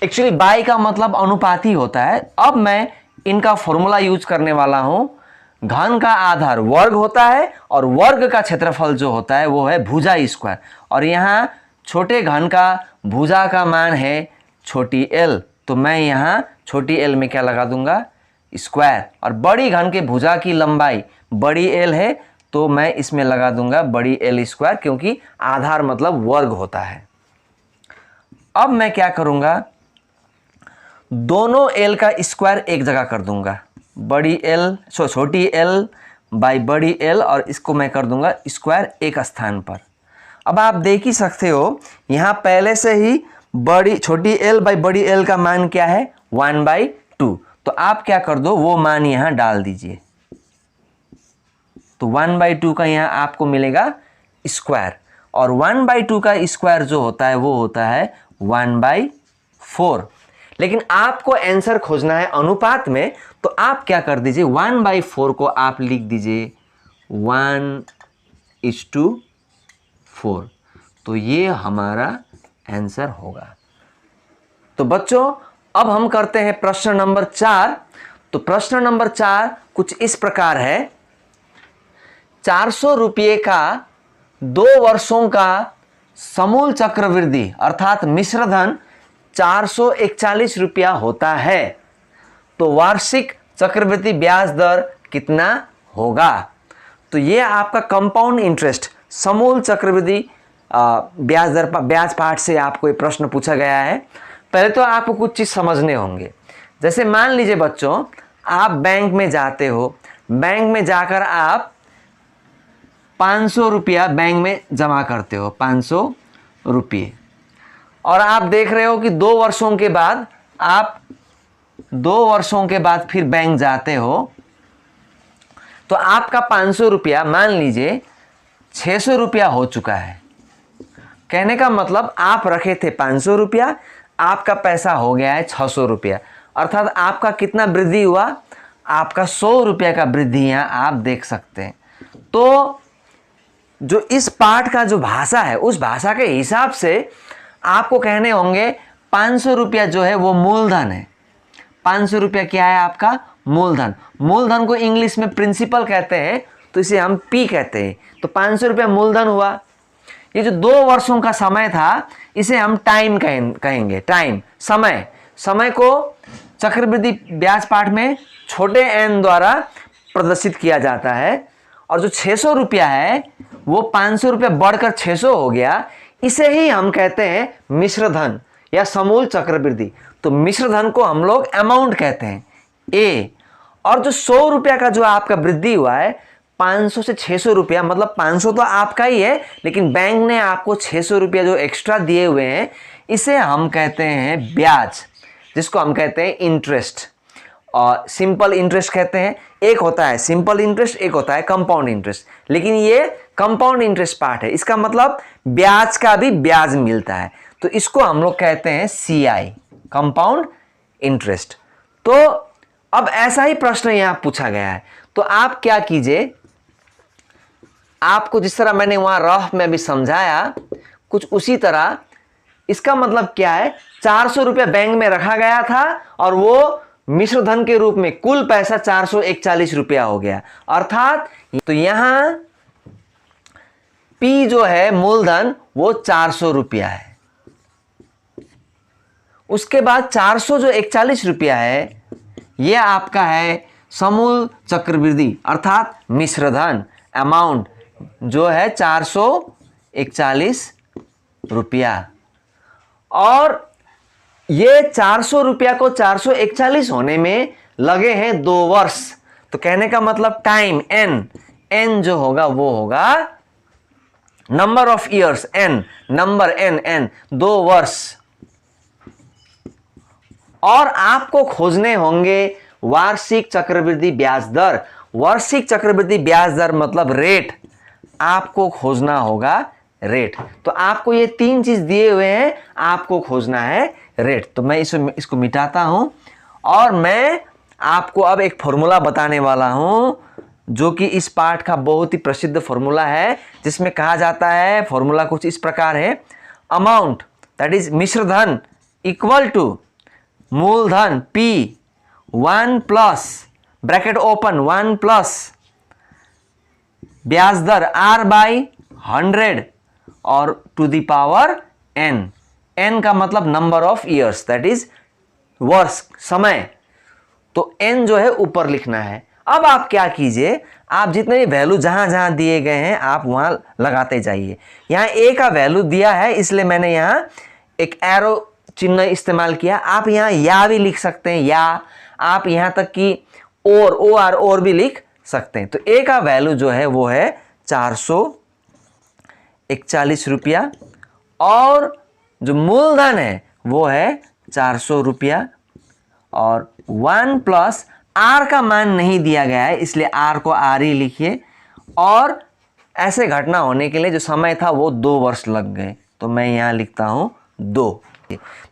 एक्चुअली बाई का मतलब अनुपाती होता है। अब मैं इनका फॉर्मूला यूज करने वाला हूं। घन का आधार वर्ग होता है और वर्ग का क्षेत्रफल जो होता है वो है भुजा स्क्वायर। और यहाँ छोटे घन का भुजा का मान है छोटी L, तो मैं यहाँ छोटी L में क्या लगा दूंगा, स्क्वायर। और बड़ी घन के भुजा की लंबाई बड़ी L है, तो मैं इसमें लगा दूंगा बड़ी L स्क्वायर, क्योंकि आधार मतलब वर्ग होता है। अब मैं क्या करूंगा, दोनों L का स्क्वायर एक जगह कर दूंगा, छोटी L बाई बड़ी L, और इसको मैं कर दूंगा स्क्वायर एक स्थान पर। अब आप देख ही सकते हो यहाँ पहले से ही छोटी l बाई बड़ी l का मान क्या है 1/2। तो आप क्या कर दो, वो मान यहां डाल दीजिए। तो 1/2 का यहां आपको मिलेगा स्क्वायर, और 1/2 का स्क्वायर जो होता है वो होता है 1/4। लेकिन आपको आंसर खोजना है अनुपात में, तो आप क्या कर दीजिए 1/4 को आप लिख दीजिए 1:4। तो ये हमारा आंसर होगा। तो बच्चों अब हम करते हैं प्रश्न नंबर 4। तो प्रश्न नंबर 4 कुछ इस प्रकार है। 400 रुपये का 2 वर्षों का समूल चक्रवृद्धि अर्थात मिश्रधन 441 रुपया होता है, तो वार्षिक चक्रवृद्धि ब्याज दर कितना होगा। तो ये आपका कंपाउंड इंटरेस्ट समूल चक्रवृद्धि ब्याज दर ब्याज पाठ से आपको ये प्रश्न पूछा गया है। पहले तो आपको कुछ चीज़ समझने होंगे। जैसे मान लीजिए बच्चों, आप बैंक में जाते हो, बैंक में जाकर आप 500 रुपया बैंक में जमा करते हो, 500 रुपये, और आप देख रहे हो कि 2 वर्षों के बाद आप 2 वर्षों के बाद फिर बैंक जाते हो, तो आपका 500 रुपया मान लीजिए 600 रुपया हो चुका है। कहने का मतलब आप रखे थे 500 रुपया, आपका पैसा हो गया है 600 रुपया, अर्थात आपका कितना वृद्धि हुआ, आपका 100 रुपया का वृद्धि यहाँ आप देख सकते हैं। तो जो इस पाठ का जो भाषा है उस भाषा के हिसाब से आपको कहने होंगे 500 रुपया जो है वो मूलधन है। 500 रुपया क्या है आपका मूलधन। मूलधन को इंग्लिश में प्रिंसिपल कहते हैं, तो इसे हम पी कहते हैं। तो 500 रुपया मूलधन हुआ। ये जो 2 वर्षों का समय था इसे हम टाइम कहेंगे। टाइम समय, समय को चक्रवृद्धि ब्याज पाठ में छोटे n द्वारा प्रदर्शित किया जाता है। और जो 600 रुपया है वो 500 रुपया बढ़कर 600 हो गया, इसे ही हम कहते हैं मिश्रधन या समूल चक्रवृद्धि। तो मिश्रधन को हम लोग अमाउंट कहते हैं ए। और जो 100 रुपया का जो आपका वृद्धि हुआ है 500 से 600 रुपया, मतलब 500 तो आपका ही है, लेकिन बैंक ने आपको 600 रुपया जो एक्स्ट्रा दिए हुए हैं इसे हम कहते हैं ब्याज, जिसको हम कहते हैं इंटरेस्ट और सिंपल इंटरेस्ट कहते हैं। एक होता है सिंपल इंटरेस्ट, एक होता है कंपाउंड इंटरेस्ट, लेकिन ये कंपाउंड इंटरेस्ट पार्ट है। इसका मतलब ब्याज का भी ब्याज मिलता है, तो इसको हम लोग कहते हैं CI कंपाउंड इंटरेस्ट। तो अब ऐसा ही प्रश्न यहां पूछा गया है, तो आप क्या कीजिए, आपको जिस तरह मैंने वहां रफ में भी समझाया कुछ उसी तरह। इसका मतलब क्या है, 400 रुपया बैंक में रखा गया था और वो मिश्रधन के रूप में कुल पैसा 441 रुपया हो गया, अर्थात तो यहां P जो है मूलधन वो 400 रुपया है। उसके बाद 400 जो 41 रुपया है ये आपका है समूल चक्रवृद्धि अर्थात मिश्रधन अमाउंट जो है 441 रुपया। और ये 400 रुपया को 441 होने में लगे हैं 2 वर्ष। तो कहने का मतलब टाइम n जो होगा वो होगा number of years n, number n 2 वर्ष। और आपको खोजने होंगे वार्षिक चक्रवृद्धि ब्याज दर। वार्षिक चक्रवृद्धि ब्याज दर मतलब रेट, आपको खोजना होगा रेट। तो आपको ये 3 चीज दिए हुए हैं, आपको खोजना है रेट। तो मैं इसको मिटाता हूं और मैं आपको अब एक फॉर्मूला बताने वाला हूं जो कि इस पाठ का बहुत ही प्रसिद्ध फॉर्मूला है, जिसमें कहा जाता है, फॉर्मूला कुछ इस प्रकार है, अमाउंट दैट इज मिश्रधन इक्वल टू मूलधन P 1 plus bracket open 1 plus ब्याज दर R बाई 100 और टू द पावर n का मतलब number of years that is वर्ष समय। तो n जो है ऊपर लिखना है। अब आप क्या कीजिए, आप जितने भी वैल्यू जहां जहां दिए गए हैं आप वहां लगाते जाइए। यहां a का वैल्यू दिया है इसलिए मैंने यहां एक एरो चिन्ह इस्तेमाल किया। आप यहां या भी लिख सकते हैं, या आप यहां तक कि और भी लिख सकते हैं। तो a का वैल्यू जो है वो है 441 रुपया और जो मूलधन है वो है 400 रुपया, और 1 प्लस आर का मान नहीं दिया गया है इसलिए आर को आर ही लिखिए, और ऐसे घटना होने के लिए जो समय था वो 2 वर्ष लग गए, तो मैं यहाँ लिखता हूँ 2।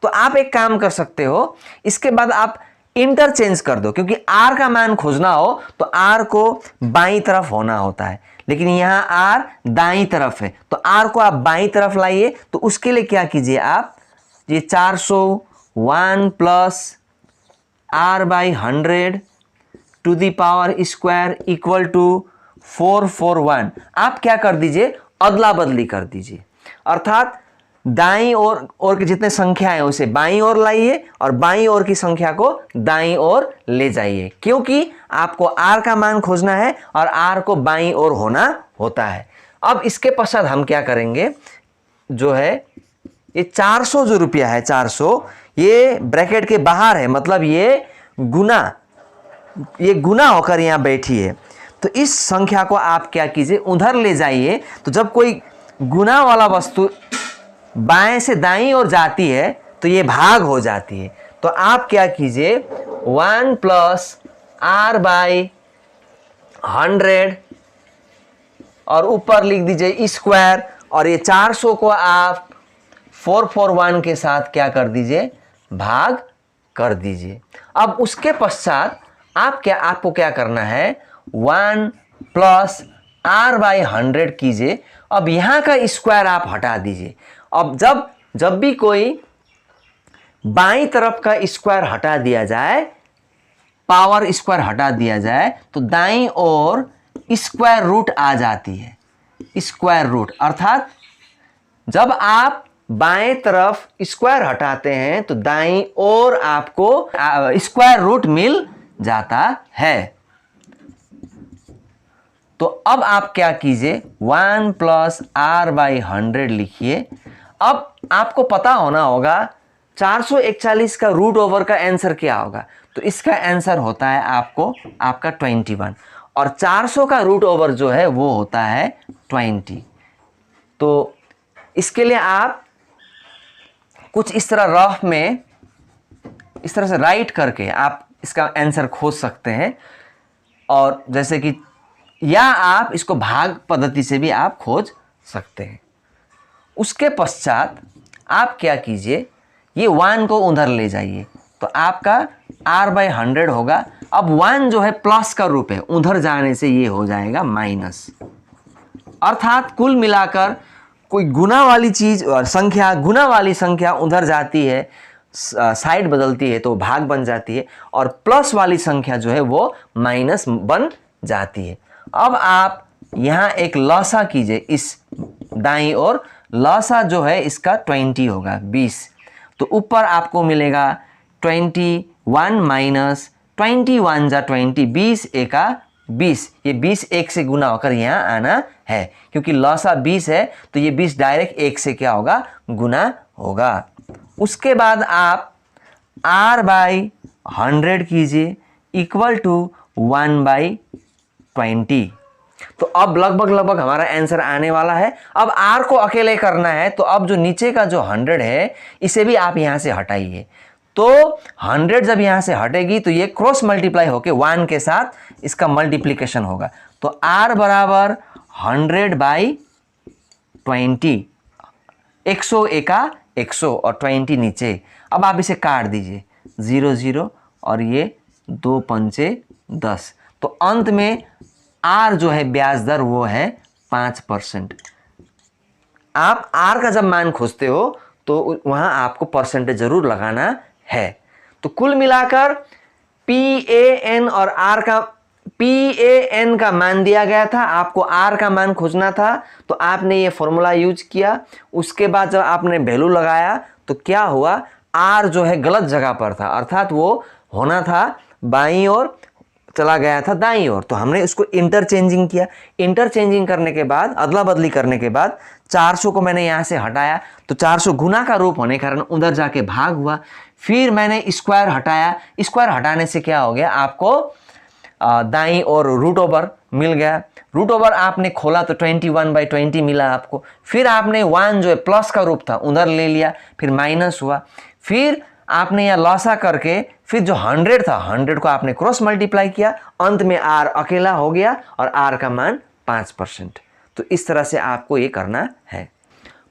तो आप एक काम कर सकते हो, इसके बाद आप इंटरचेंज कर दो, क्योंकि आर का मान खोजना हो तो आर को बाईं तरफ होना होता है, लेकिन यहाँ आर दाईं तरफ है, तो आर को आप बाईं तरफ लाइए। तो उसके लिए क्या कीजिए आप, ये 401 plus r by 100 to the power square equal to 441। आप क्या कर दीजिए, अदला बदली कर दीजिए, अर्थात दाईं ओर के जितने संख्या है उसे बाईं ओर लाइए और बाईं ओर की संख्या को दाईं ओर ले जाइए, क्योंकि आपको आर का मान खोजना है और आर को बाईं ओर होना होता है। अब इसके पश्चात हम क्या करेंगे, जो है ये 400 जो रुपया है 400, ये ब्रैकेट के बाहर है, मतलब ये गुना होकर यहाँ बैठी है। तो इस संख्या को आप क्या कीजिए, उधर ले जाइए। तो जब कोई गुना वाला वस्तु बाएं से दाईं ओर जाती है तो ये भाग हो जाती है। तो आप क्या कीजिए, 1 प्लस आर बाई 100 और ऊपर लिख दीजिए स्क्वायर, और ये 400 को आप 441 के साथ क्या कर दीजिए, भाग कर दीजिए। अब उसके पश्चात आपको क्या करना है, 1 प्लस आर बाई 100 कीजिए। अब यहाँ का स्क्वायर आप हटा दीजिए। अब जब भी कोई बाईं तरफ का स्क्वायर हटा दिया जाए, पावर स्क्वायर हटा दिया जाए, तो दाईं ओर स्क्वायर रूट आ जाती है। स्क्वायर रूट अर्थात जब आप बाएं तरफ स्क्वायर हटाते हैं तो दाईं ओर आपको स्क्वायर रूट मिल जाता है। तो अब आप क्या कीजिए, 1 प्लस आर बाई 100 लिखिए। अब आपको पता होना होगा 441 का रूट ओवर का आंसर क्या होगा, तो इसका आंसर होता है आपका 21, और 400 का रूट ओवर जो है वो होता है 20। तो इसके लिए आप कुछ इस तरह रफ में इस तरह से राइट करके आप इसका आंसर खोज सकते हैं, और जैसे कि या आप इसको भाग पद्धति से भी आप खोज सकते हैं। उसके पश्चात आप क्या कीजिए, ये 1 को उधर ले जाइए, तो आपका r बाई 100 होगा। अब 1 जो है प्लस का रूप है, उधर जाने से ये हो जाएगा माइनस, अर्थात कुल मिलाकर कोई गुना वाली चीज और संख्या, गुना वाली संख्या उधर जाती है, साइड बदलती है तो भाग बन जाती है, और प्लस वाली संख्या जो है वो माइनस बन जाती है। अब आप यहाँ एक लसा कीजिए, इस दाईं ओर लसा जो है इसका 20 होगा, 20। तो ऊपर आपको मिलेगा 21 माइनस 21 जा 20, 20 एका 20, ये 20 एक से गुना होकर यहाँ आना है, क्योंकि लसा 20 है तो ये 20 डायरेक्ट एक से क्या होगा, गुना होगा। उसके बाद आप r बाई 100 कीजिए इक्वल टू 1 बाई 20। तो अब लगभग हमारा आंसर आने वाला है। अब r को अकेले करना है, तो अब जो नीचे का जो 100 है इसे भी आप यहाँ से हटाइए। तो 100 जब यहाँ से हटेगी तो ये क्रॉस मल्टीप्लाई होके 1 के साथ इसका मल्टीप्लिकेशन होगा। तो r बराबर 100 बाई 20, 100 एका 100 और 20 नीचे। अब आप इसे काट दीजिए, 0 0 और ये 2 पंचे 10। तो अंत में r जो है ब्याज दर वो है 5%। आप r का जब मान खोजते हो तो वहां आपको परसेंटेज जरूर लगाना है। तो कुल मिलाकर PAN और r का PAN का मान दिया गया था, आपको r का मान खोजना था, तो आपने ये फॉर्मूला यूज किया। उसके बाद जब आपने वैल्यू लगाया तो क्या हुआ, r जो है गलत जगह पर था, अर्थात वो होना था बाईं ओर, चला गया था दाईं ओर, तो हमने इसको इंटरचेंजिंग किया। इंटरचेंजिंग करने के बाद, अदला बदली करने के बाद 400 को मैंने यहाँ से हटाया, तो 400 गुना का रूप होने के कारण उधर जाके भाग हुआ। फिर मैंने स्क्वायर हटाया, स्क्वायर हटाने से क्या हो गया, आपको दाईं और रूट ओवर मिल गया। रूट ओवर आपने खोला तो 21/20 मिला आपको। फिर आपने 1 जो है प्लस का रूप था उधर ले लिया, फिर माइनस हुआ। फिर आपने यहाँ लॉसा करके फिर जो 100 था 100 को आपने क्रॉस मल्टीप्लाई किया, अंत में आर अकेला हो गया और आर का मान 5%। तो इस तरह से आपको ये करना है।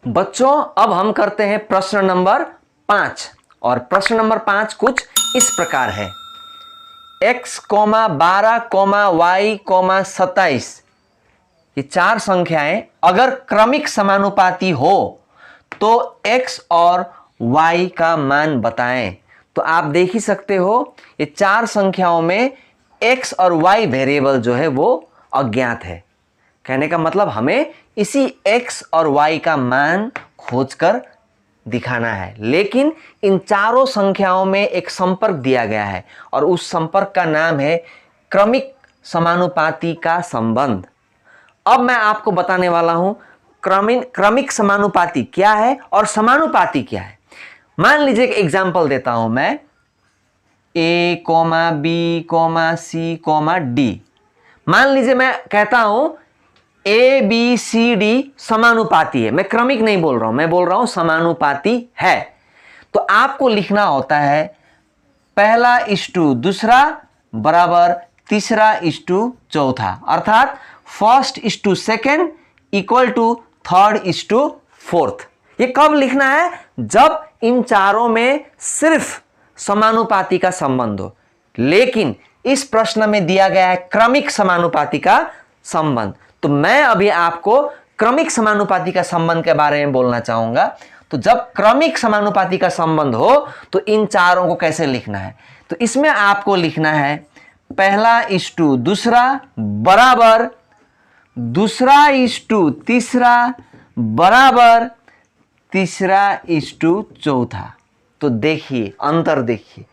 बच्चों अब हम करते हैं प्रश्न नंबर 5, और प्रश्न नंबर 5 कुछ इस प्रकार है। x, 12, y, 27 ये 4 संख्याएं अगर क्रमिक समानुपाती हो तो x और y का मान बताएं। तो आप देख ही सकते हो ये 4 संख्याओं में x और y वेरिएबल जो है वो अज्ञात है। कहने का मतलब हमें इसी x और y का मान खोजकर दिखाना है। लेकिन इन चारों संख्याओं में एक संपर्क दिया गया है और उस संपर्क का नाम है क्रमिक समानुपाती का संबंध। अब मैं आपको बताने वाला हूं क्रमिक समानुपाती क्या है और समानुपाती क्या है। मान लीजिए एक एग्जांपल देता हूं मैं, a, b, c, d। मान लीजिए मैं कहता हूं ए बी सी डी समानुपाती है। मैं क्रमिक नहीं बोल रहा हूं, मैं बोल रहा हूं समानुपाती है। तो आपको लिखना होता है 1:2 दूसरा बराबर 3:4, अर्थात 1:2 इक्वल टू 3:4। ये कब लिखना है? जब इन चारों में सिर्फ समानुपाती का संबंध हो। लेकिन इस प्रश्न में दिया गया है क्रमिक समानुपाती का संबंध। तो मैं अभी आपको क्रमिक समानुपाती का संबंध के बारे में बोलना चाहूंगा। तो जब क्रमिक समानुपाती का संबंध हो तो इन चारों को कैसे लिखना है? तो इसमें आपको लिखना है 1:2 बराबर 2:3 बराबर 3:4। तो देखिए अंतर, देखिए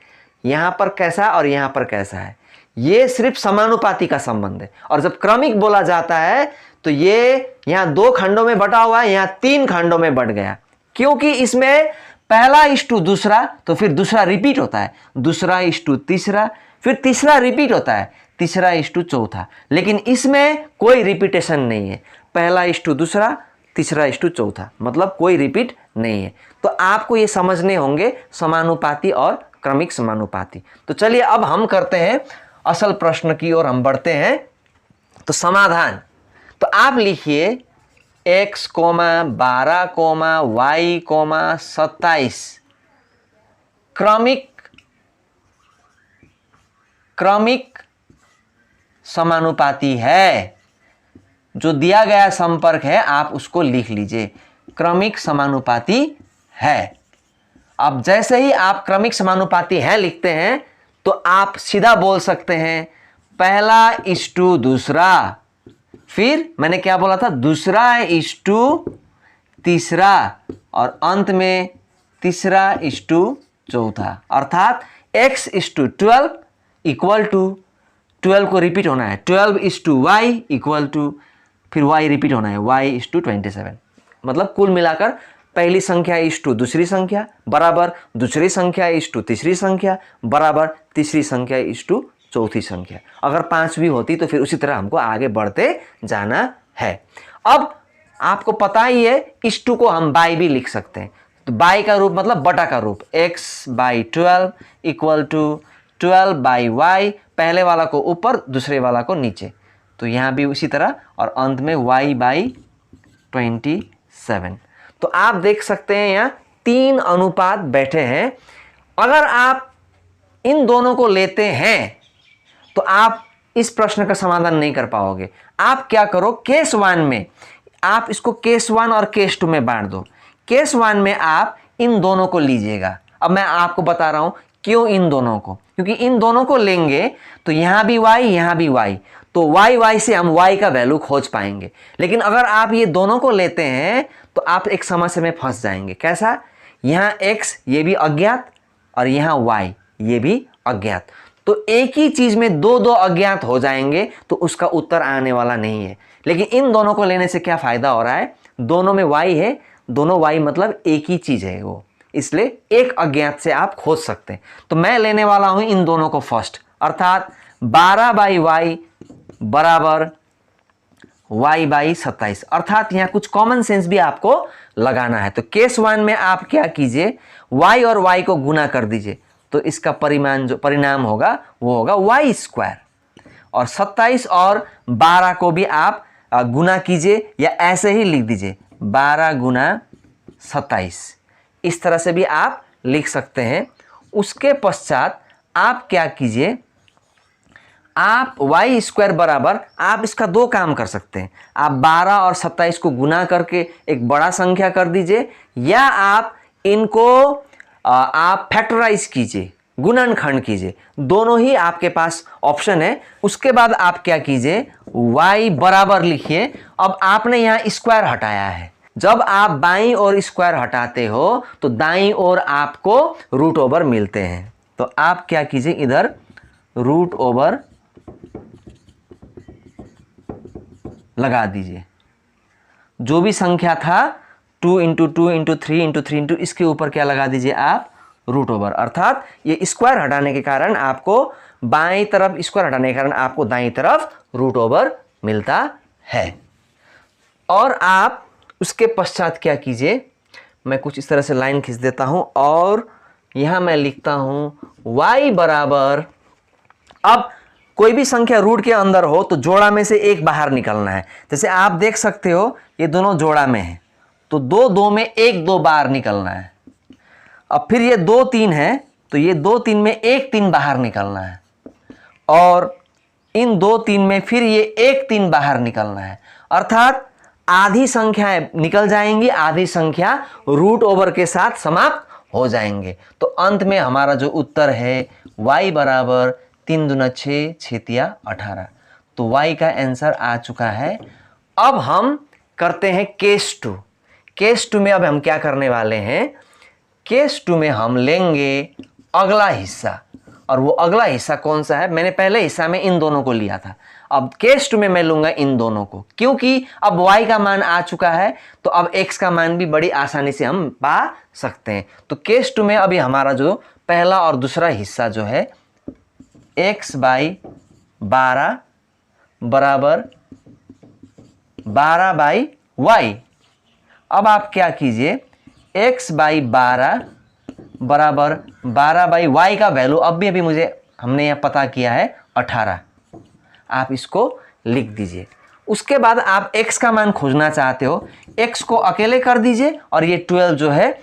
यहां पर कैसा और यहां पर कैसा है। ये सिर्फ समानुपाती का संबंध है, और जब क्रमिक बोला जाता है तो ये यहां 2 खंडों में बटा हुआ है, यहां 3 खंडों में बट गया, क्योंकि इसमें 1:2 तो फिर दूसरा रिपीट होता है, 2:3 फिर तीसरा रिपीट होता है, 3:4। लेकिन इसमें कोई रिपीटेशन नहीं है, 1:2 3:4, मतलब कोई रिपीट नहीं है। तो आपको ये समझने होंगे समानुपाती और क्रमिक समानुपाती। तो चलिए अब हम करते हैं असल प्रश्न की ओर हम बढ़ते हैं। तो समाधान, तो आप लिखिए x, 12, y, 27 क्रमिक समानुपाती है। जो दिया गया संपर्क है आप उसको लिख लीजिए, क्रमिक समानुपाती है। अब जैसे ही आप क्रमिक समानुपाती है लिखते हैं तो आप सीधा बोल सकते हैं 1:2, फिर मैंने क्या बोला था 2:3 और अंत में 3:4, अर्थात x:12 इक्वल टू 12 को रिपीट होना है 12:y इक्वल टू, फिर y रिपीट होना है y:27। मतलब कुल मिलाकर पहली संख्या इष्टू दूसरी संख्या बराबर दूसरी संख्या इष्टू तीसरी संख्या बराबर तीसरी संख्या इष्टू चौथी संख्या। अगर 5 भी होती तो फिर उसी तरह हमको आगे बढ़ते जाना है। अब आपको पता ही है इष्टू को हम बाई भी लिख सकते हैं। तो बाई का रूप मतलब बटा का रूप, x/12 इक्वल टू 12/y, पहले वाला को ऊपर दूसरे वाला को नीचे, तो यहाँ भी उसी तरह, और अंत में y/27। तो आप देख सकते हैं यहाँ 3 अनुपात बैठे हैं। अगर आप इन दोनों को लेते हैं तो आप इस प्रश्न का समाधान नहीं कर पाओगे। आप क्या करो, केस 1 में आप इसको केस 1 और केस 2 में बांट दो। केस 1 में आप इन दोनों को लीजिएगा। अब मैं आपको बता रहा हूं क्यों इन दोनों को, क्योंकि इन दोनों को लेंगे तो यहां भी y यहां भी y, तो y से हम y का वैल्यू खोज पाएंगे। लेकिन अगर आप ये दोनों को लेते हैं तो आप एक समस्या में फंस जाएंगे। कैसा? यहाँ x ये भी अज्ञात और यहाँ y ये भी अज्ञात, तो एक ही चीज में दो अज्ञात हो जाएंगे तो उसका उत्तर आने वाला नहीं है। लेकिन इन दोनों को लेने से क्या फायदा हो रहा है, दोनों में y है, दोनों y मतलब एक ही चीज है वो, इसलिए एक अज्ञात से आप खोज सकते हैं। तो मैं लेने वाला हूं इन दोनों को फर्स्ट, अर्थात 12/y बराबर y/27। अर्थात यहाँ कुछ कॉमन सेंस भी आपको लगाना है। तो केस 1 में आप क्या कीजिए, y और y को गुना कर दीजिए, तो इसका परिणाम होगा वो होगा y²। और 27 और 12 को भी आप गुना कीजिए या ऐसे ही लिख दीजिए 12 गुना 27। इस तरह से भी आप लिख सकते हैं। उसके पश्चात आप क्या कीजिए, आप y² बराबर, आप इसका दो काम कर सकते हैं। आप 12 और 27 को गुना करके एक बड़ा संख्या कर दीजिए, या आप इनको आप फैक्टराइज कीजिए, गुणनखंड कीजिए। दोनों ही आपके पास ऑप्शन है। उसके बाद आप क्या कीजिए, y बराबर लिखिए। अब आपने यहाँ स्क्वायर हटाया है। जब आप बाईं ओर स्क्वायर हटाते हो तो दाईं ओर आपको रूट ओवर मिलते हैं। तो आप क्या कीजिए, इधर रूट ओवर लगा दीजिए। जो भी संख्या था 2 × 2 × 3 × 3 × इसके ऊपर क्या लगा दीजिए आप, रूट ओवर। अर्थात ये स्क्वायर हटाने के कारण आपको बाईं तरफ, स्क्वायर हटाने के कारण आपको दाईं तरफ रूट ओवर मिलता है। और आप उसके पश्चात क्या कीजिए, मैं कुछ इस तरह से लाइन खींच देता हूं और यहां मैं लिखता हूं y बराबर, अब कोई भी संख्या रूट के अंदर हो तो जोड़ा में से एक बाहर निकलना है। जैसे आप देख सकते हो ये दोनों जोड़ा में है, तो 2 2 में 1 2 बाहर निकलना है। अब फिर ये 2 3 है, तो ये 2 3 में 1 3 बाहर निकलना है। और इन 2 3 में फिर ये 1 3 बाहर निकलना है। अर्थात आधी संख्याएं निकल जाएंगी, आधी संख्या रूट ओवर के साथ समाप्त हो जाएंगे। तो अंत में हमारा जो उत्तर है y बराबर 3 दूना 6, 6 तिया 18। तो y का आंसर आ चुका है। अब हम करते हैं केस 2। केस 2 में अब हम क्या करने वाले हैं, केस 2 में हम लेंगे अगला हिस्सा। और वो अगला हिस्सा कौन सा है, मैंने पहले हिस्सा में इन दोनों को लिया था। अब केस 2 में मैं लूंगा इन दोनों को, क्योंकि अब y का मान आ चुका है तो अब x का मान भी बड़ी आसानी से हम पा सकते हैं। तो केस 2 में अभी हमारा जो पहला और दूसरा हिस्सा जो है x/12 बराबर 12/y। अब आप क्या कीजिए, x/12 बराबर 12/y का वैल्यू अब भी मुझे हमने यह पता किया है 18। आप इसको लिख दीजिए। उसके बाद आप x का मान खोजना चाहते हो, x को अकेले कर दीजिए और ये 12 जो है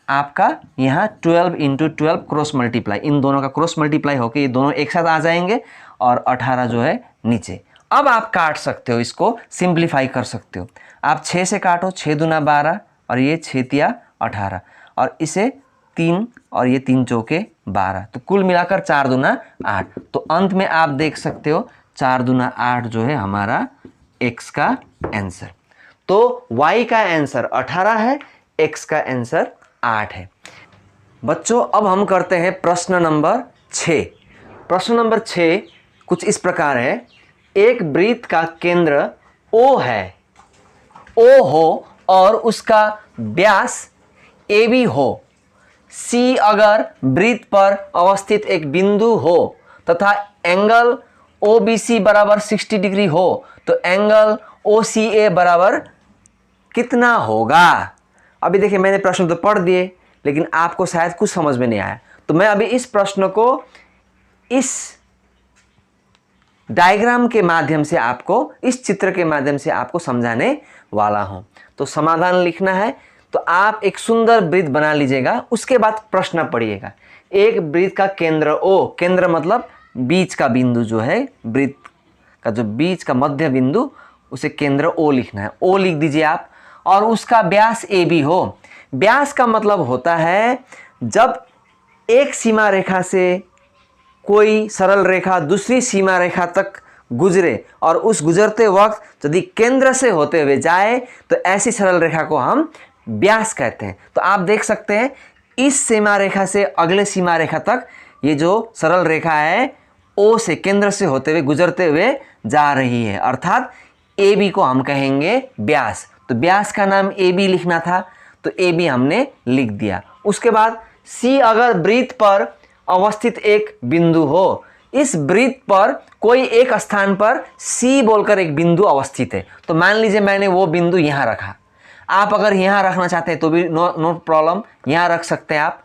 आपका यहाँ 12 × 12 क्रॉस मल्टीप्लाई, इन दोनों का क्रॉस मल्टीप्लाई होकर ये दोनों एक साथ आ जाएंगे और 18 जो है नीचे। अब आप काट सकते हो, इसको सिंप्लीफाई कर सकते हो। आप 6 से काटो, 6 दूना 12 और ये 6 तिया 18 और इसे 3 और ये 3 चौके 12, तो कुल मिलाकर 4 दूना 8। तो अंत में आप देख सकते हो 4 दूना 8 जो है हमारा x का आंसर। तो y का आंसर 18 है, x का आंसर 8 है। बच्चों अब हम करते हैं प्रश्न नंबर 6। प्रश्न नंबर 6 कुछ इस प्रकार है। एक वृत्त का केंद्र O है, O हो और उसका व्यास AB हो। C अगर वृत्त पर अवस्थित एक बिंदु हो तथा एंगल OBC बराबर 60 डिग्री हो, तो एंगल OCA बराबर कितना होगा। अभी देखिए मैंने प्रश्न तो पढ़ दिए, लेकिन आपको शायद कुछ समझ में नहीं आया। तो मैं अभी इस प्रश्न को इस डायग्राम के माध्यम से आपको, इस चित्र के माध्यम से आपको समझाने वाला हूं। तो समाधान लिखना है तो आप एक सुंदर वृत्त बना लीजिएगा, उसके बाद प्रश्न पढ़िएगा। एक वृत्त का केंद्र O, केंद्र मतलब बीच का बिंदु जो है, वृत्त का जो बीच का मध्य बिंदु, उसे केंद्र O लिखना है। O लिख दीजिए आप। और उसका व्यास AB हो। व्यास का मतलब होता है जब एक सीमा रेखा से कोई सरल रेखा दूसरी सीमा रेखा तक गुजरे और उस गुजरते वक्त यदि केंद्र से होते हुए जाए तो ऐसी सरल रेखा को हम व्यास कहते हैं। तो आप देख सकते हैं इस सीमा रेखा से अगले सीमा रेखा तक ये जो सरल रेखा है O से, केंद्र से होते हुए गुजरते हुए जा रही है, अर्थात AB को हम कहेंगे व्यास। तो व्यास का नाम AB लिखना था, तो AB हमने लिख दिया। उसके बाद C अगर वृत्त पर अवस्थित एक बिंदु हो, इस वृत्त पर कोई एक स्थान पर C बोलकर एक बिंदु अवस्थित है। तो मान लीजिए मैंने वो बिंदु यहाँ रखा, आप अगर यहाँ रखना चाहते हैं तो भी नो प्रॉब्लम, यहाँ रख सकते हैं आप।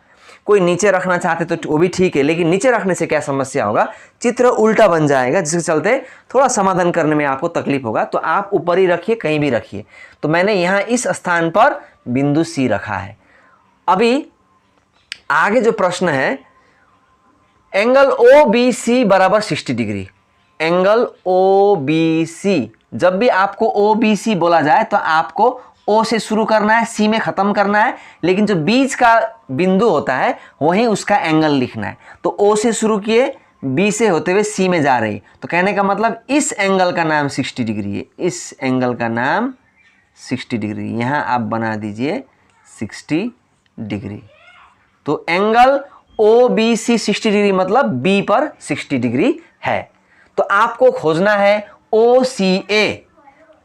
कोई नीचे रखना चाहते तो वो भी ठीक है, लेकिन नीचे रखने से क्या समस्या होगा, चित्र उल्टा बन जाएगा, जिसके चलते थोड़ा समाधान करने में आपको तकलीफ होगा। तो आप ऊपर ही रखिए, कहीं भी रखिए। तो मैंने यहाँ इस स्थान पर बिंदु C रखा है। अभी आगे जो प्रश्न है, एंगल OBC बराबर 60 डिग्री। एंगल OBC, जब भी आपको OBC बोला जाए तो आपको O से शुरू करना है, C में ख़त्म करना है, लेकिन जो बीच का बिंदु होता है वहीं उसका एंगल लिखना है। तो O से शुरू किए, B से होते हुए C में जा रही, तो कहने का मतलब इस एंगल का नाम 60 डिग्री है। इस एंगल का नाम 60 डिग्री, यहाँ आप बना दीजिए 60 डिग्री। तो एंगल OBC 60 डिग्री मतलब B पर 60 डिग्री है। तो आपको खोजना है OCA।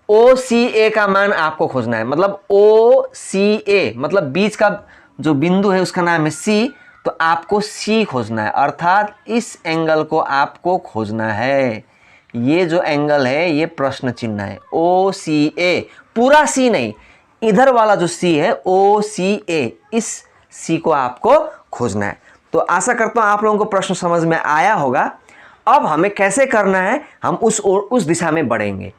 OCA का मान आपको खोजना है, मतलब OCA मतलब बीच का जो बिंदु है उसका नाम है C, तो आपको C खोजना है, अर्थात इस एंगल को आपको खोजना है। ये जो एंगल है ये प्रश्न चिन्ह है, OCA, पूरा C नहीं, इधर वाला जो C है OCA, इस C को आपको खोजना है। तो आशा करता हूं आप लोगों को प्रश्न समझ में आया होगा। अब हमें कैसे करना है, हम उस दिशा में बढ़ेंगे।